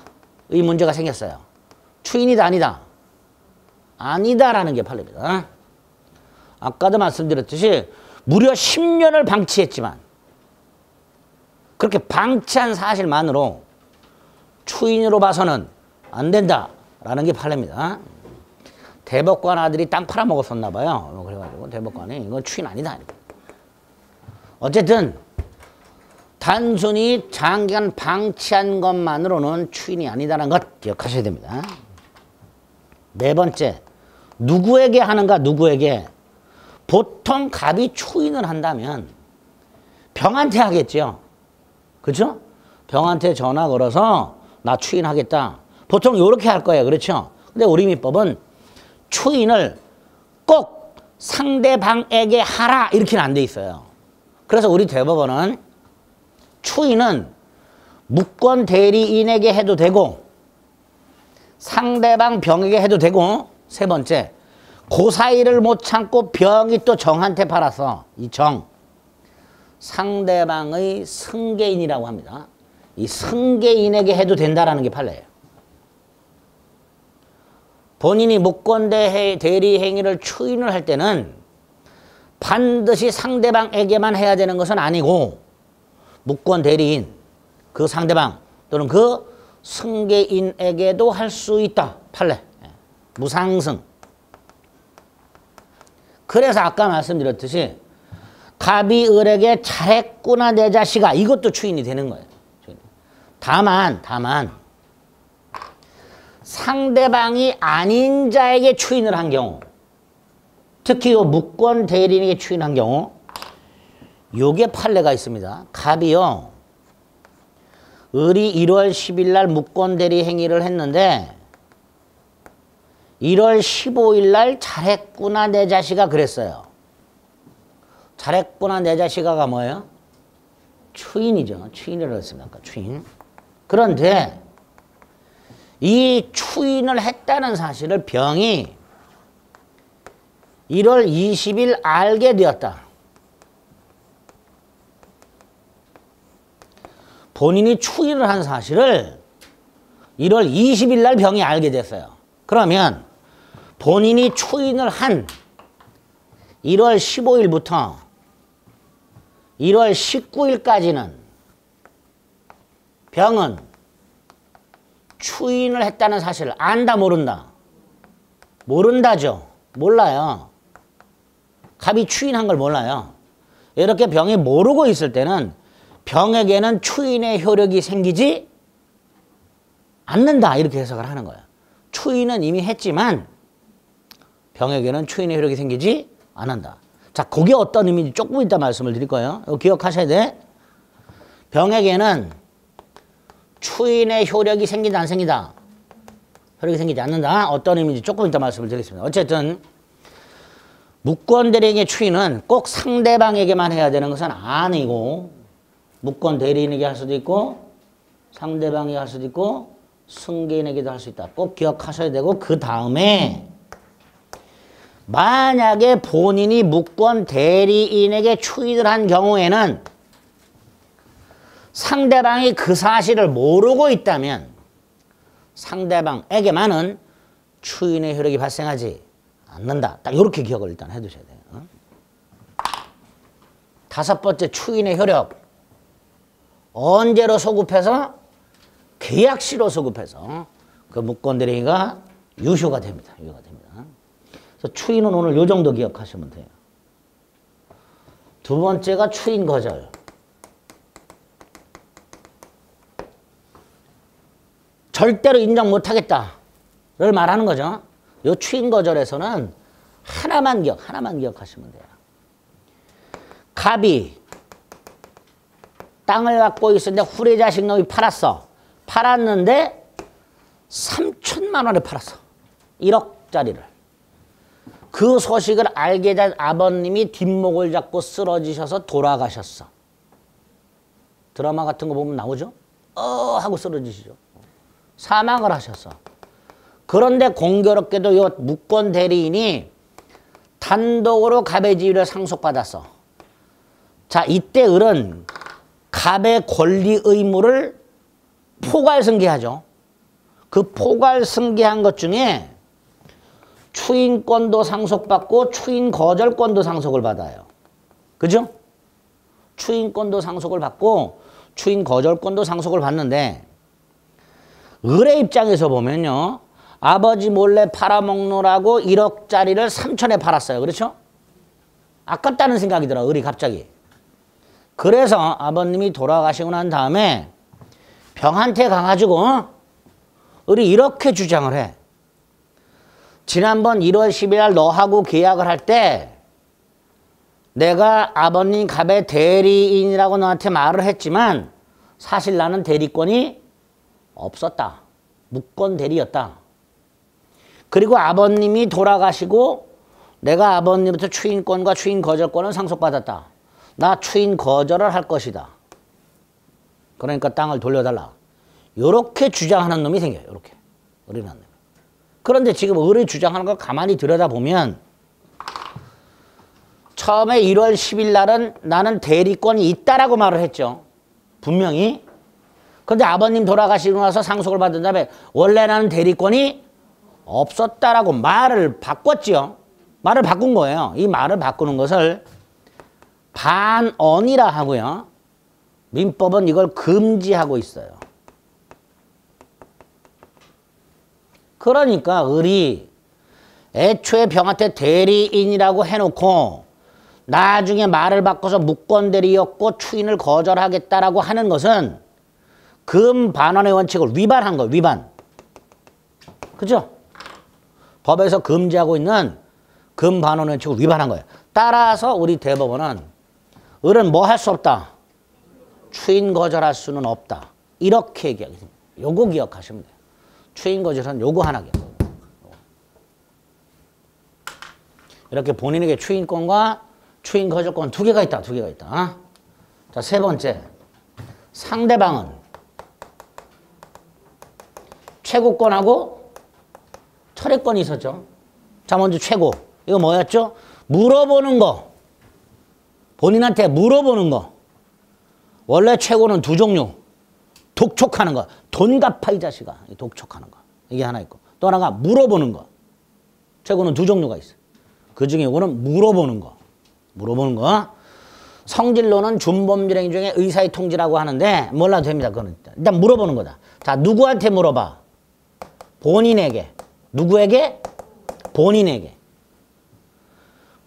의 문제가 생겼어요. 추인이다 아니다? 아니다라는 게 판례입니다. 아까도 말씀드렸듯이 무려 10년을 방치했지만 그렇게 방치한 사실만으로 추인으로 봐서는 안 된다라는 게 판례입니다. 대법관 아들이 땅 팔아먹었었나 봐요. 그래가지고 대법관이 이건 추인 아니다. 어쨌든 단순히 장기간 방치한 것만으로는 추인이 아니다라는 것 기억하셔야 됩니다. 네 번째, 누구에게 하는가 누구에게? 보통 갑이 추인을 한다면 병한테 하겠죠. 그렇죠? 병한테 전화 걸어서 나 추인하겠다. 보통 이렇게 할 거예요. 그렇죠? 근데 우리 민법은 추인을 꼭 상대방에게 하라 이렇게는 안 돼 있어요. 그래서 우리 대법원은 추인은 무권 대리인에게 해도 되고 상대방 병에게 해도 되고 세 번째, 그 사이를 못 참고 병이 또 정한테 팔았어. 이 정. 상대방의 승계인이라고 합니다. 이 승계인에게 해도 된다라는 게 판례예요. 본인이 무권 대리 행위를 추인을 할 때는 반드시 상대방에게만 해야 되는 것은 아니고 무권 대리인, 그 상대방 또는 그 승계인에게도 할 수 있다. 판례. 무상승. 그래서 아까 말씀드렸듯이 갑이 을에게 잘했구나 내 자식아 이것도 추인이 되는 거예요. 다만 상대방이 아닌 자에게 추인을 한 경우 특히 요 무권 대리인에게 추인한 경우 요게 판례가 있습니다. 갑이요. 을이 1월 10일 날 무권 대리 행위를 했는데 1월 15일 날 잘했구나 내 자식아 그랬어요. 잘했구나 내 자식아가 뭐예요? 추인이죠. 추인이라고 했습니다. 아까 추인. 그런데 이 추인을 했다는 사실을 병이 1월 20일 알게 되었다. 본인이 추인을 한 사실을 1월 20일 날 병이 알게 됐어요. 그러면 본인이 추인을 한 1월 15일부터 1월 19일까지는 병은 추인을 했다는 사실을 안다 모른다? 모른다죠. 몰라요. 갑이 추인한 걸 몰라요. 이렇게 병이 모르고 있을 때는 병에게는 추인의 효력이 생기지 않는다 이렇게 해석을 하는 거예요. 추인은 이미 했지만 병에게는 추인의 효력이 생기지 않는다. 자, 그게 어떤 의미인지 조금 이따 말씀을 드릴 거예요. 이거 기억하셔야 돼. 병에게는 추인의 효력이 생긴다 안 생긴다? 효력이 생기지 않는다. 어떤 의미인지 조금 이따 말씀을 드리겠습니다. 어쨌든 무권 대리인의 추인은 꼭 상대방에게만 해야 되는 것은 아니고 무권 대리인에게 할 수도 있고 상대방에게 할 수도 있고 승계인에게도 할 수 있다. 꼭 기억하셔야 되고 그 다음에 만약에 본인이 무권 대리인에게 추인을 한 경우에는 상대방이 그 사실을 모르고 있다면 상대방에게만은 추인의 효력이 발생하지 않는다. 딱 이렇게 기억을 일단 해두셔야 돼요. 다섯 번째 추인의 효력. 언제로 소급해서? 계약시로 소급해서 그 무권 대리인가 유효가 됩니다. 유효가 됩니다. 그래서 추인은 오늘 요 정도 기억하시면 돼요. 두 번째가 추인 거절. 절대로 인정 못하겠다를 말하는 거죠. 요 추인 거절에서는 하나만 기억하시면 돼요. 갑이 땅을 갖고 있었는데 후레자식 놈이 팔았어. 팔았는데 3천만 원에 팔았어. 1억짜리를. 그 소식을 알게 된 아버님이 뒷목을 잡고 쓰러지셔서 돌아가셨어. 드라마 같은 거 보면 나오죠? 하고 쓰러지시죠. 사망을 하셨어. 그런데 공교롭게도 이 무권 대리인이 단독으로 갑의 지위를 상속받았어. 자, 이때 을은 갑의 권리 의무를 포괄승계하죠. 그 포괄승계한 것 중에 추인권도 상속받고 추인 거절권도 상속을 받아요. 그죠? 추인권도 상속을 받고 추인 거절권도 상속을 받는데 을의 입장에서 보면요. 아버지 몰래 팔아먹느라고 1억짜리를 3천에 팔았어요. 그렇죠? 아깝다는 생각이 들어, 을이 갑자기. 그래서 아버님이 돌아가시고 난 다음에 병한테 가가지고 을이 이렇게 주장을 해. 지난번 1월 10일 날 너하고 계약을 할 때 내가 아버님 갑의 대리인이라고 너한테 말을 했지만 사실 나는 대리권이 없었다. 무권 대리였다. 그리고 아버님이 돌아가시고 내가 아버님부터 추인권과 추인 거절권을 상속받았다. 나 추인 거절을 할 것이다. 그러니까 땅을 돌려달라. 이렇게 주장하는 놈이 생겨요. 이렇게. 을이 낳는. 그런데 지금 을이 주장하는 걸 가만히 들여다보면 처음에 1월 10일 날은 나는 대리권이 있다라고 말을 했죠. 분명히. 그런데 아버님 돌아가시고 나서 상속을 받은 다음에 원래 나는 대리권이 없었다라고 말을 바꿨죠. 말을 바꾼 거예요. 이 말을 바꾸는 것을 반언이라 하고요. 민법은 이걸 금지하고 있어요. 그러니까 을이 애초에 병한테 대리인이라고 해놓고 나중에 말을 바꿔서 무권대리였고 추인을 거절하겠다라고 하는 것은 금반원의 원칙을 위반한 거예요. 위반. 그죠? 법에서 금지하고 있는 금반원의 원칙을 위반한 거예요. 따라서 우리 대법원은 을은 뭐 할 수 없다. 추인 거절할 수는 없다. 이렇게 얘기하거든요. 요거 기억하시면 돼요. 추인 거절은 요거 하나 기억. 이렇게 본인에게 추인권과 추인 거절권 두 개가 있다. 두 개가 있다. 자, 세 번째. 상대방은 최고권하고 철회권이 있었죠. 자, 먼저 최고. 이거 뭐였죠? 물어보는 거. 본인한테 물어보는 거. 원래 최고는 두 종류. 독촉하는 거. 돈 갚아 이 자식아. 독촉하는 거. 이게 하나 있고. 또 하나가 물어보는 거. 최고는 두 종류가 있어요. 그 중에 이거는 물어보는 거. 물어보는 거. 성질로는 준범죄행 중에 의사의 통지라고 하는데 몰라도 됩니다. 그거는 일단 물어보는 거다. 자, 누구한테 물어봐? 본인에게. 누구에게? 본인에게.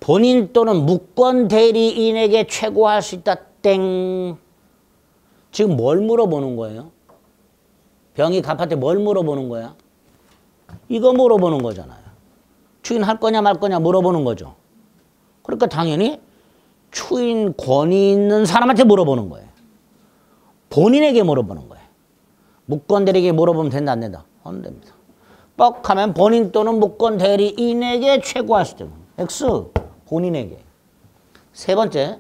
본인 또는 무권 대리인에게 최고할 수 있다. 땡. 지금 뭘 물어보는 거예요? 병이 갑한테 뭘 물어보는 거야? 이거 물어보는 거잖아요. 추인할 거냐 말 거냐 물어보는 거죠. 그러니까 당연히 추인 권위 있는 사람한테 물어보는 거예요. 본인에게 물어보는 거예요. 무권 대리에게 물어보면 된다 안 된다? 안 됩니다. 뻑하면 본인 또는 무권 대리인에게 최고할 수 있다. X. 본인에게. 세 번째.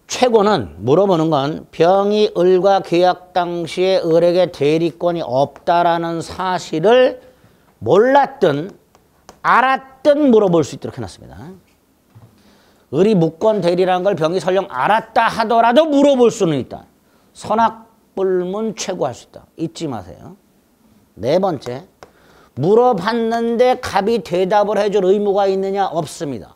최고는 물어보는 건 병이 을과 계약 당시에 을에게 대리권이 없다라는 사실을 몰랐든 알았든 물어볼 수 있도록 해놨습니다. 을이 무권 대리라는 걸 병이 설령 알았다 하더라도 물어볼 수는 있다. 선악불문 최고할 수 있다. 잊지 마세요. 네 번째. 물어봤는데 갑이 대답을 해줄 의무가 있느냐? 없습니다.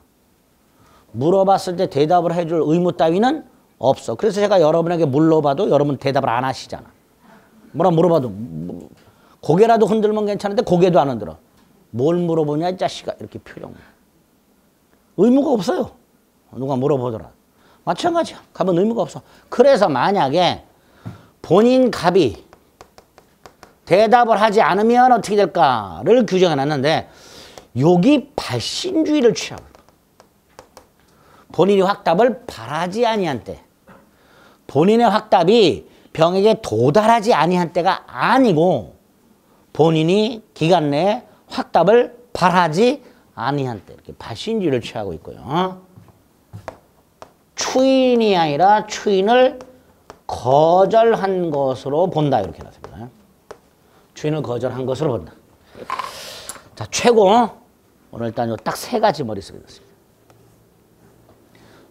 물어봤을 때 대답을 해줄 의무 따위는 없어. 그래서 제가 여러분에게 물어봐도 여러분 대답을 안 하시잖아. 뭐라 물어봐도 고개라도 흔들면 괜찮은데 고개도 안 흔들어. 뭘 물어보냐 이 자식아 이렇게 표정. 의무가 없어요. 누가 물어보더라. 마찬가지야. 갑은 의무가 없어. 그래서 만약에 본인 갑이 대답을 하지 않으면 어떻게 될까를 규정해 놨는데 여기 발신주의를 취하고 본인이 확답을 바라지 아니한 때 본인의 확답이 병에게 도달하지 아니한 때가 아니고 본인이 기간 내에 확답을 바라지 아니한 때 이렇게 발신주의를 취하고 있고요. 추인이 아니라 추인을 거절한 것으로 본다 이렇게 해놨습니다. 추인을 거절한 것으로 본다. 자, 최고. 오늘 일단 딱 세 가지 머릿속에 넣습니다.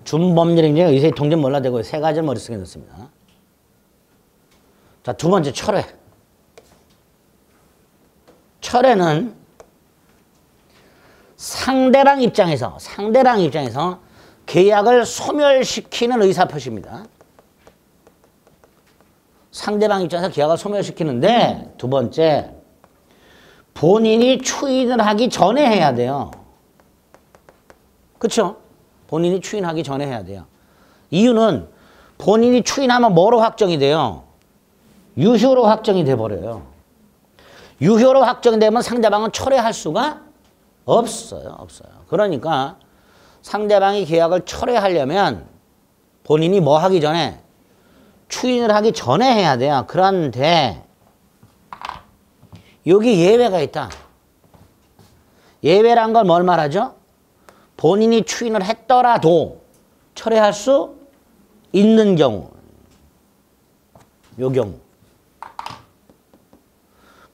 준법률행정, 의사의 통전 몰라되고 세 가지 머릿속에 넣습니다. 자, 두 번째 철회. 철회는 상대방 입장에서 계약을 소멸시키는 의사표시입니다. 상대방 입장에서 계약을 소멸시키는데 두 번째, 본인이 추인을 하기 전에 해야 돼요. 그렇죠? 본인이 추인하기 전에 해야 돼요. 이유는 본인이 추인하면 뭐로 확정이 돼요? 유효로 확정이 돼버려요. 유효로 확정되면 상대방은 철회할 수가 없어요. 그러니까 상대방이 계약을 철회하려면 본인이 뭐 하기 전에? 추인을 하기 전에 해야 돼요. 그런데 여기 예외가 있다. 예외란 건 뭘 말하죠? 본인이 추인을 했더라도 철회할 수 있는 경우. 요 경우.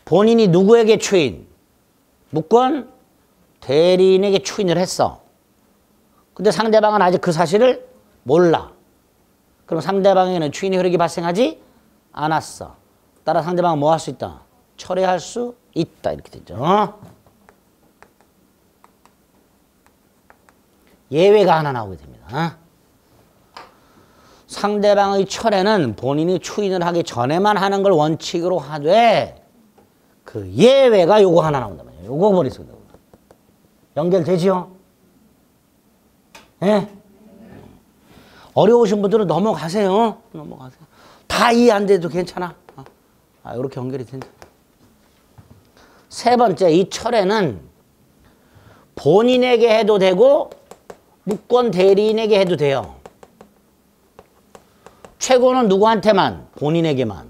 본인이 누구에게 추인? 무권 대리인에게 추인을 했어. 근데 상대방은 아직 그 사실을 몰라. 그럼 상대방에게는 추인의 효력이 발생하지 않았어. 따라 상대방은 뭐 할 수 있다? 철회할 수 있다. 이렇게 되죠. 예외가 하나 나오게 됩니다. 상대방의 철회는 본인이 추인을 하기 전에만 하는 걸 원칙으로 하되 그 예외가 요거 하나 나온단 말이에요. 요거 머릿속에 나옵니다. 연결되지요? 예? 어려우신 분들은 넘어가세요. 다 이해 안 돼도 괜찮아. 이렇게 연결이 된다. 세 번째, 이 철회는 본인에게 해도 되고 무권 대리인에게 해도 돼요. 최고는 누구한테만? 본인에게만.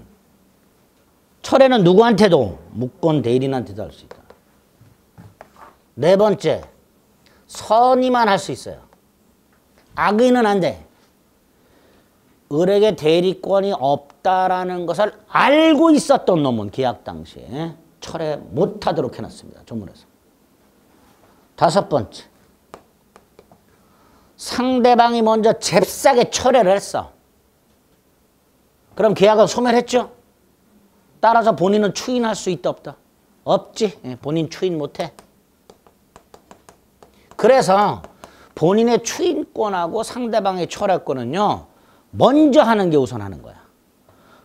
철회는 누구한테도? 무권 대리인한테도 할 수 있다. 네 번째, 선의만 할 수 있어요. 악의는 안 돼. 을에게 대리권이 없다라는 것을 알고 있었던 놈은 계약 당시에 철회 못하도록 해놨습니다. 조문에서. 다섯 번째, 상대방이 먼저 잽싸게 철회를 했어. 그럼 계약은 소멸했죠? 따라서 본인은 추인할 수 있다 없다? 없지. 본인 추인 못해. 그래서 본인의 추인권하고 상대방의 철회권은요, 먼저 하는 게 우선하는 거야.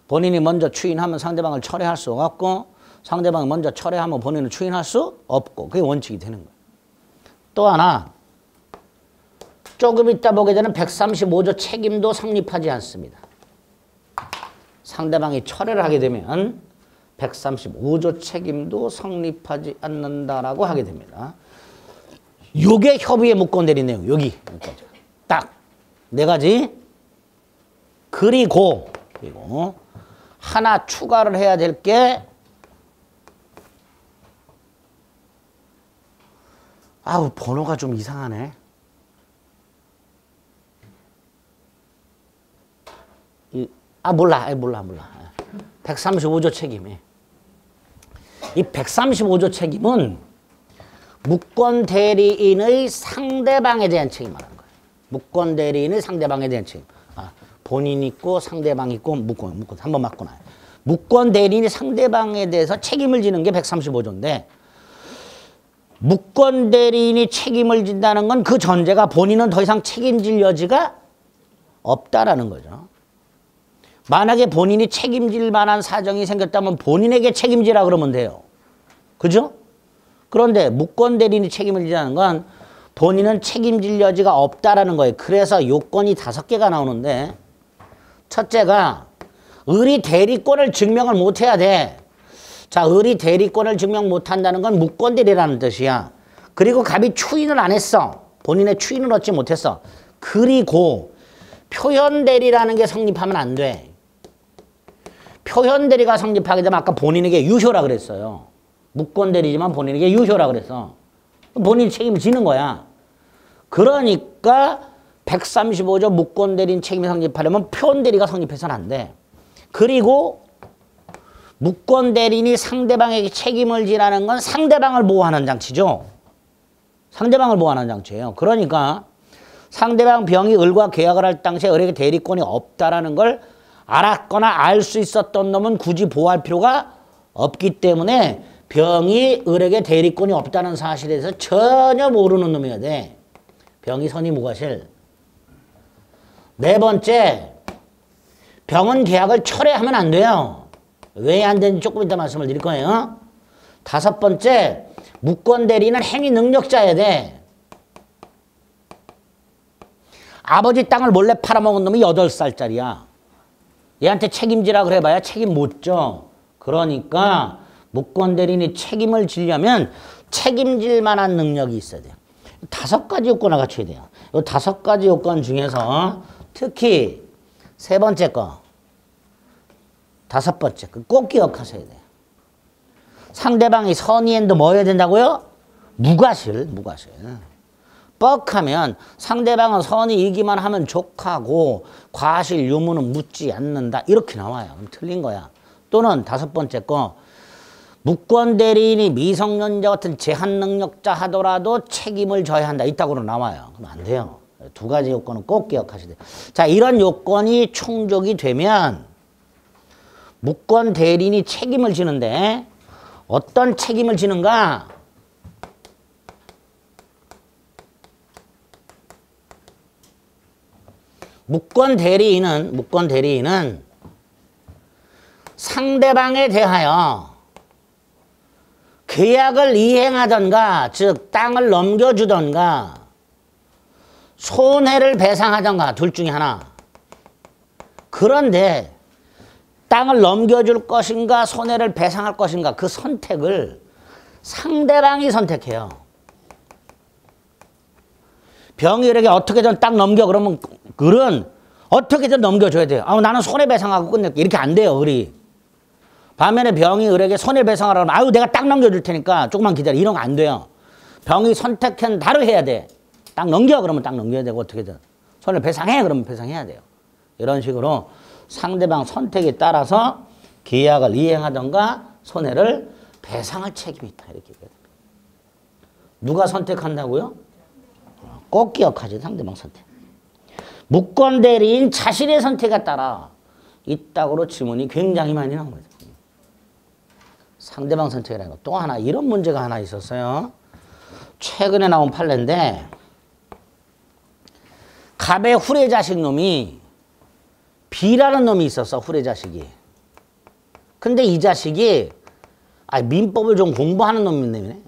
본인이 먼저 추인하면 상대방을 철회할 수 없고 상대방이 먼저 철회하면 본인은 추인할 수 없고 그게 원칙이 되는 거야. 또 하나, 조금 이따 보게 되는 135조 책임도 성립하지 않습니다. 상대방이 철회를 하게 되면 135조 책임도 성립하지 않는다라고 하게 됩니다. 요게 협의의 무권 대리 내용. 여기 딱 네 가지. 그리고 하나 추가를 해야 될 게 번호가 좀 이상하네. 몰라. 135조 책임이. 이 135조 책임은 무권 대리인의 상대방에 대한 책임 말하는 거예요. 무권 대리인의 상대방에 대한 책임. 본인 있고 상대방 있고 무권 한번 맞구나. 무권 대리인이 상대방에 대해서 책임을 지는 게 135조인데 무권 대리인이 책임을 진다는 건 그 전제가 본인은 더 이상 책임질 여지가 없다라는 거죠. 만약에 본인이 책임질 만한 사정이 생겼다면 본인에게 책임지라 그러면 돼요. 그죠? 그런데 무권 대리인이 책임을 지라는 건 본인은 책임질 여지가 없다라는 거예요. 그래서 요건이 5개가 나오는데 첫째가 의리 대리권을 증명을 못해야 돼. 자, 의리 대리권을 증명 못한다는 건 무권 대리라는 뜻이야. 그리고 갑이 추인을 안 했어. 본인의 추인을 얻지 못했어. 그리고 표현 대리라는 게 성립하면 안 돼. 표현 대리가 성립하게 되면 아까 본인에게 유효라 그랬어요. 무권 대리지만 본인에게 유효라 그랬어. 본인이 책임을 지는 거야. 그러니까 135조 무권 대리인 책임이 성립하려면 표현 대리가 성립해서는 안 돼. 그리고 무권 대리인이 상대방에게 책임을 지라는 건 상대방을 보호하는 장치죠. 상대방을 보호하는 장치예요. 그러니까 상대방 병이 을과 계약을 할 당시에 을에게 대리권이 없다라는 걸 알았거나 알 수 있었던 놈은 굳이 보호할 필요가 없기 때문에 병이 을에게 대리권이 없다는 사실에 대해서 전혀 모르는 놈이어야 돼. 병이 선의 무과실. 네 번째, 병은 계약을 철회하면 안 돼요. 왜 안 되는지 조금 이따 말씀을 드릴 거예요. 5번째, 무권 대리인은 행위 능력자여야 돼. 아버지 땅을 몰래 팔아먹은 놈이 8살짜리야. 얘한테 책임지라 그래봐야 책임 못 져. 그러니까 무권 대리인이 책임을 지려면 책임질 만한 능력이 있어야 돼요. 5가지 요건을 갖춰야 돼요. 이 5가지 요건 중에서 특히 세 번째 거, 5번째 거 꼭 기억하셔야 돼요. 상대방이 선의엔도 뭐 해야 된다고요? 무과실. 뻑하면 상대방은 선의이기만 하면 족하고 과실 유무는 묻지 않는다. 이렇게 나와요. 그럼 틀린 거야. 또는 5번째 거, 무권 대리인이 미성년자 같은 제한 능력자 하더라도 책임을 져야 한다. 이따구로 나와요. 그럼 안 돼요. 2가지 요건은 꼭 기억하셔야 돼요. 자, 이런 요건이 충족이 되면 무권 대리인이 책임을 지는데 어떤 책임을 지는가? 무권 대리인은 상대방에 대하여 계약을 이행하던가, 즉 땅을 넘겨주던가 손해를 배상하던가 둘 중에 하나. 그런데 땅을 넘겨줄 것인가 손해를 배상할 것인가 그 선택을 상대방이 선택해요. 병일에게 어떻게든 땅 넘겨 그러면 을은 어떻게든 넘겨줘야 돼요. 나는 손해배상하고 끝낼게. 이렇게 안 돼요. 을이. 반면에 병이 을에게 손해배상하라고 하면 내가 땅 넘겨줄 테니까 조금만 기다려. 이런 거 안 돼요. 병이 선택한 대로 해야 돼. 땅 넘겨 그러면 땅 넘겨야 되고 어떻게든. 손해배상해 그러면 배상해야 돼요. 이런 식으로 상대방 선택에 따라서 계약을 이행하던가 손해를 배상할 책임이 있다. 이렇게 얘기해야 됩니다. 누가 선택한다고요? 꼭 기억하죠. 상대방 선택. 무권 대리인 자신의 선택에 따라 이따구로 지문이 굉장히 많이 나옵니다. 상대방 선택이라는 거. 또 하나 이런 문제가 하나 있었어요. 최근에 나온 판례인데 갑의 후레자식 놈이 B라는 놈이 있었어. 후레자식이. 근데 이 자식이 민법을 좀 공부하는 놈인데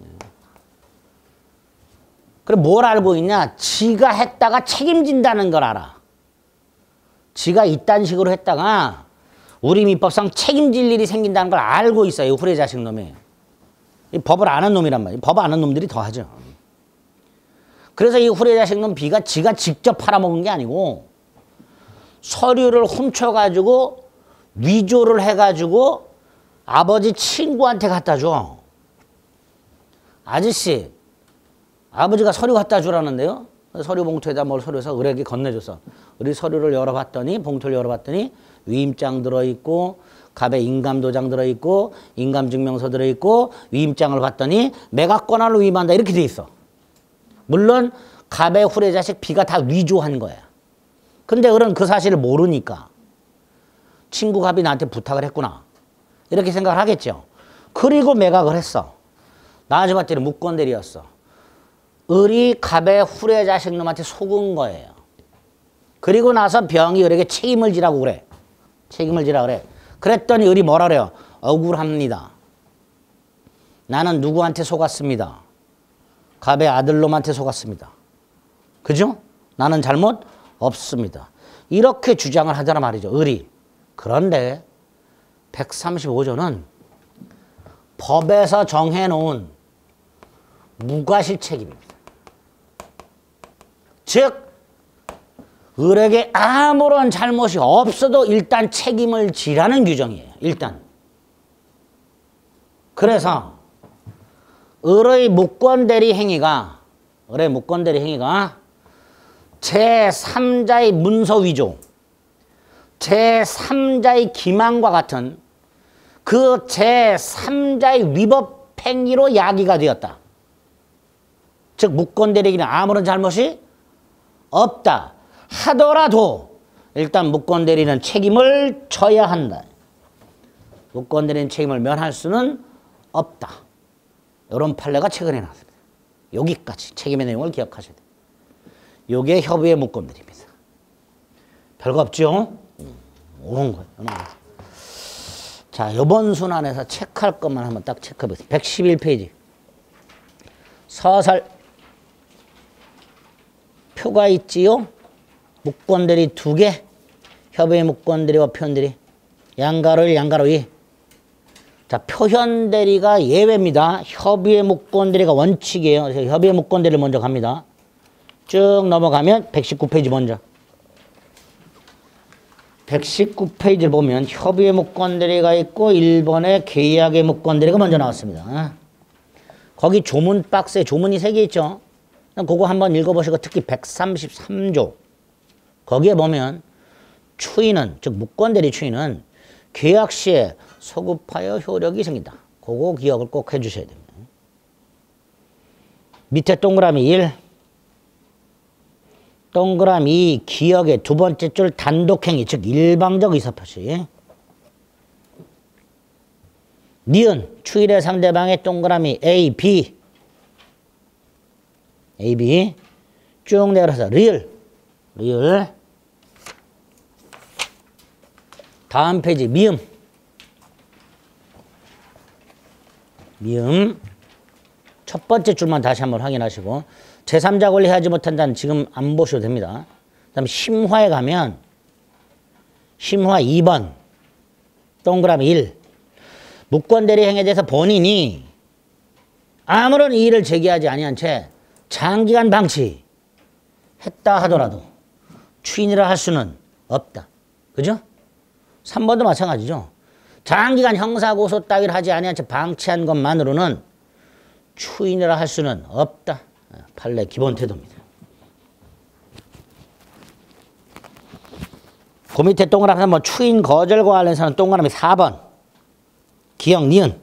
그래 뭘 알고 있냐? 지가 했다가 책임진다는 걸 알아. 지가 이딴 식으로 했다가 우리 민법상 책임질 일이 생긴다는 걸 알고 있어요. 이 후레자식 놈이. 이 법을 아는 놈이란 말이에요. 법 아는 놈들이 더 하죠. 그래서 이 후레자식 놈 B가 지가 직접 팔아먹은 게 아니고 서류를 훔쳐가지고 위조를 해가지고 아버지 친구한테 갖다 줘. 아저씨, 아버지가 서류 갖다 주라는데요. 서류 봉투에다 뭘 서류에서 을에게 건네줬어. 을이 서류를 열어봤더니 봉투를 열어봤더니 위임장 들어있고 갑의 인감도장 들어있고 인감증명서 들어있고 위임장을 봤더니 매각권한을 위임한다 이렇게 돼 있어. 물론 갑의 후레자식 B가 다 위조한 거야. 근데 을은 그 사실을 모르니까 친구 갑이 나한테 부탁을 했구나 이렇게 생각을 하겠죠. 그리고 매각을 했어. 나중에 봤더니 무권대리였어. 을이 갑의 후레자식 놈한테 속은 거예요. 그리고 나서 병이 을에게 책임을 지라고 그래. 책임을 지라 그래. 그랬더니 을이 뭐라 그래요? 억울합니다. 나는 누구한테 속았습니다. 갑의 아들놈한테 속았습니다. 그죠? 나는 잘못 없습니다. 이렇게 주장을 하잖아 말이죠. 을이. 그런데 135조는 법에서 정해놓은 무과실 책임입니다. 즉 을에게 아무런 잘못이 없어도 일단 책임을 지라는 규정이에요. 일단. 그래서 을의 무권대리 행위가 제3자의 문서위조, 제3자의 기망과 같은 그 제3자의 위법 행위로 야기가 되었다. 즉 무권대리에게는 아무런 잘못이 없다 하더라도 일단 무권대리는 책임을 져야 한다. 무권대리는 책임을 면할 수는 없다. 이런 판례가 최근에 나왔습니다. 여기까지 책임의 내용을 기억하셔야 돼요. 이게 협의의 무권대리입니다. 별거 없죠? 오는 거예요. 자, 이번 순환에서 체크할 것만 한번 딱 체크해 보세요. 111페이지. 서설. 표가 있지요? 무권대리 2개. 협의의 무권대리와 표현대리. 양가로 1, 양가로 2. 자, 표현대리가 예외입니다. 협의의 무권대리가 원칙이에요. 그래서 협의의 무권대리를 먼저 갑니다. 쭉 넘어가면 119페이지 먼저. 119페이지를 보면 협의의 무권대리가 있고 1번에 계약의 무권대리가 먼저 나왔습니다. 거기 조문 박스에 조문이 3개 있죠. 그거 한번 읽어보시고 특히 133조 거기에 보면 추인은 즉 무권대리 추인은 계약 시에 소급하여 효력이 생긴다. 그거 기억을 꼭 해주셔야 됩니다. 밑에 동그라미 1 동그라미 2 기억의 두 번째 줄 단독행위 즉 일방적 의사표시. 니은 추인의 상대방의 동그라미 A, B 쭉 내려서 리을 다음 페이지 미음 첫 번째 줄만 다시 한번 확인하시고 제3자 권리 하지 못한 자는 지금 안 보셔도 됩니다. 그 다음에 심화에 가면 심화 2번 동그라미 1 무권대리 행위에 대해서 본인이 아무런 이의를 제기하지 아니한 채 장기간 방치했다 하더라도 추인이라 할 수는 없다. 그죠? 3번도 마찬가지죠. 장기간 형사고소 따위를 하지 아니한 채 방치한 것만으로는 추인이라 할 수는 없다. 판례 기본 태도입니다. 그 밑에 동그라미 한번 추인 거절과 관련해서는 동그라미 4번 기역 니은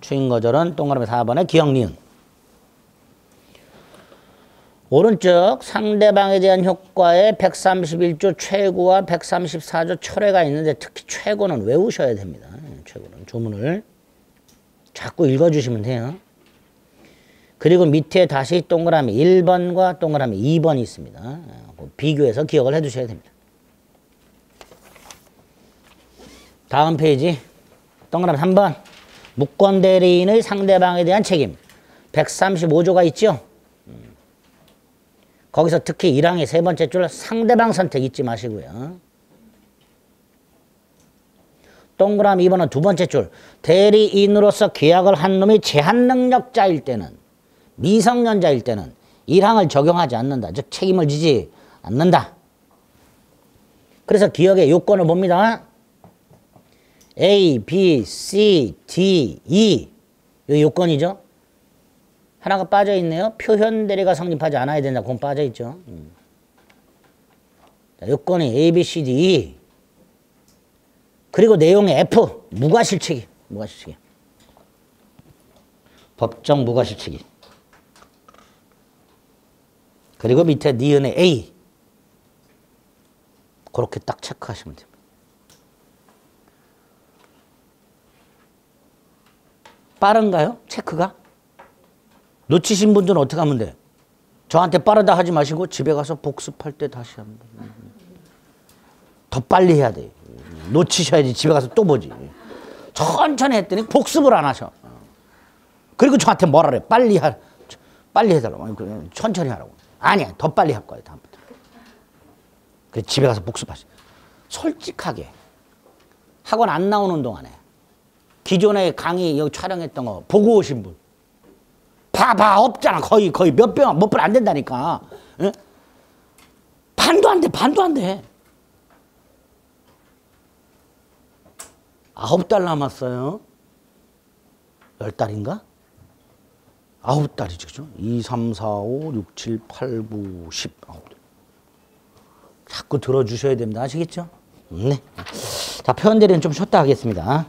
추인 거절은 동그라미 4번에 기역 니은 오른쪽 상대방에 대한 효과에 131조 최고와 134조 철회가 있는데 특히 최고는 외우셔야 됩니다. 최고는 조문을 자꾸 읽어주시면 돼요. 그리고 밑에 다시 동그라미 1번과 동그라미 2번이 있습니다. 비교해서 기억을 해두셔야 됩니다. 다음 페이지 동그라미 3번 무권대리인의 상대방에 대한 책임 135조가 있죠. 거기서 특히 1항의 세 번째 줄 상대방 선택 잊지 마시고요. 동그라미 2번은 두 번째 줄 대리인으로서 계약을 한 놈이 제한능력자일 때는 미성년자일 때는 1항을 적용하지 않는다. 즉 책임을 지지 않는다. 그래서 기억의 요건을 봅니다. A, B, C, D, E 이 요건이죠. 하나가 빠져있네요. 표현대리가 성립하지 않아야 된다. 그건 빠져있죠. 자, 요건이 A, B, C, D, E 그리고 내용의 F 무과실책임. 법정 무과실책임. 그리고 밑에 니은의 A 그렇게 딱 체크하시면 됩니다. 빠른가요? 체크가? 놓치신 분들은 어떻게 하면 돼? 저한테 빠르다 하지 마시고 집에 가서 복습할 때 다시 하면 돼. 더 빨리 해야 돼. 놓치셔야지 집에 가서 또 보지. 천천히 했더니 복습을 안 하셔. 그리고 저한테 뭐라 그래. 빨리 해달라고. 천천히 하라고. 아니야, 더 빨리 할 거야, 다음부터. 그래, 집에 가서 복습하시. 솔직하게. 학원 안 나오는 동안에 기존에 강의 여기 촬영했던 거 보고 오신 분. 봐봐, 없잖아. 거의 몇 분 안 된다니까. 응? 반도 안 돼, 반도 안 돼. 9달 남았어요. 10달인가? 9달이죠, 그죠? 2, 3, 4, 5, 6, 7, 8, 9, 10. 9달. 자꾸 들어주셔야 됩니다. 아시겠죠? 네. 자, 표현 대리는 좀 쉬었다 하겠습니다.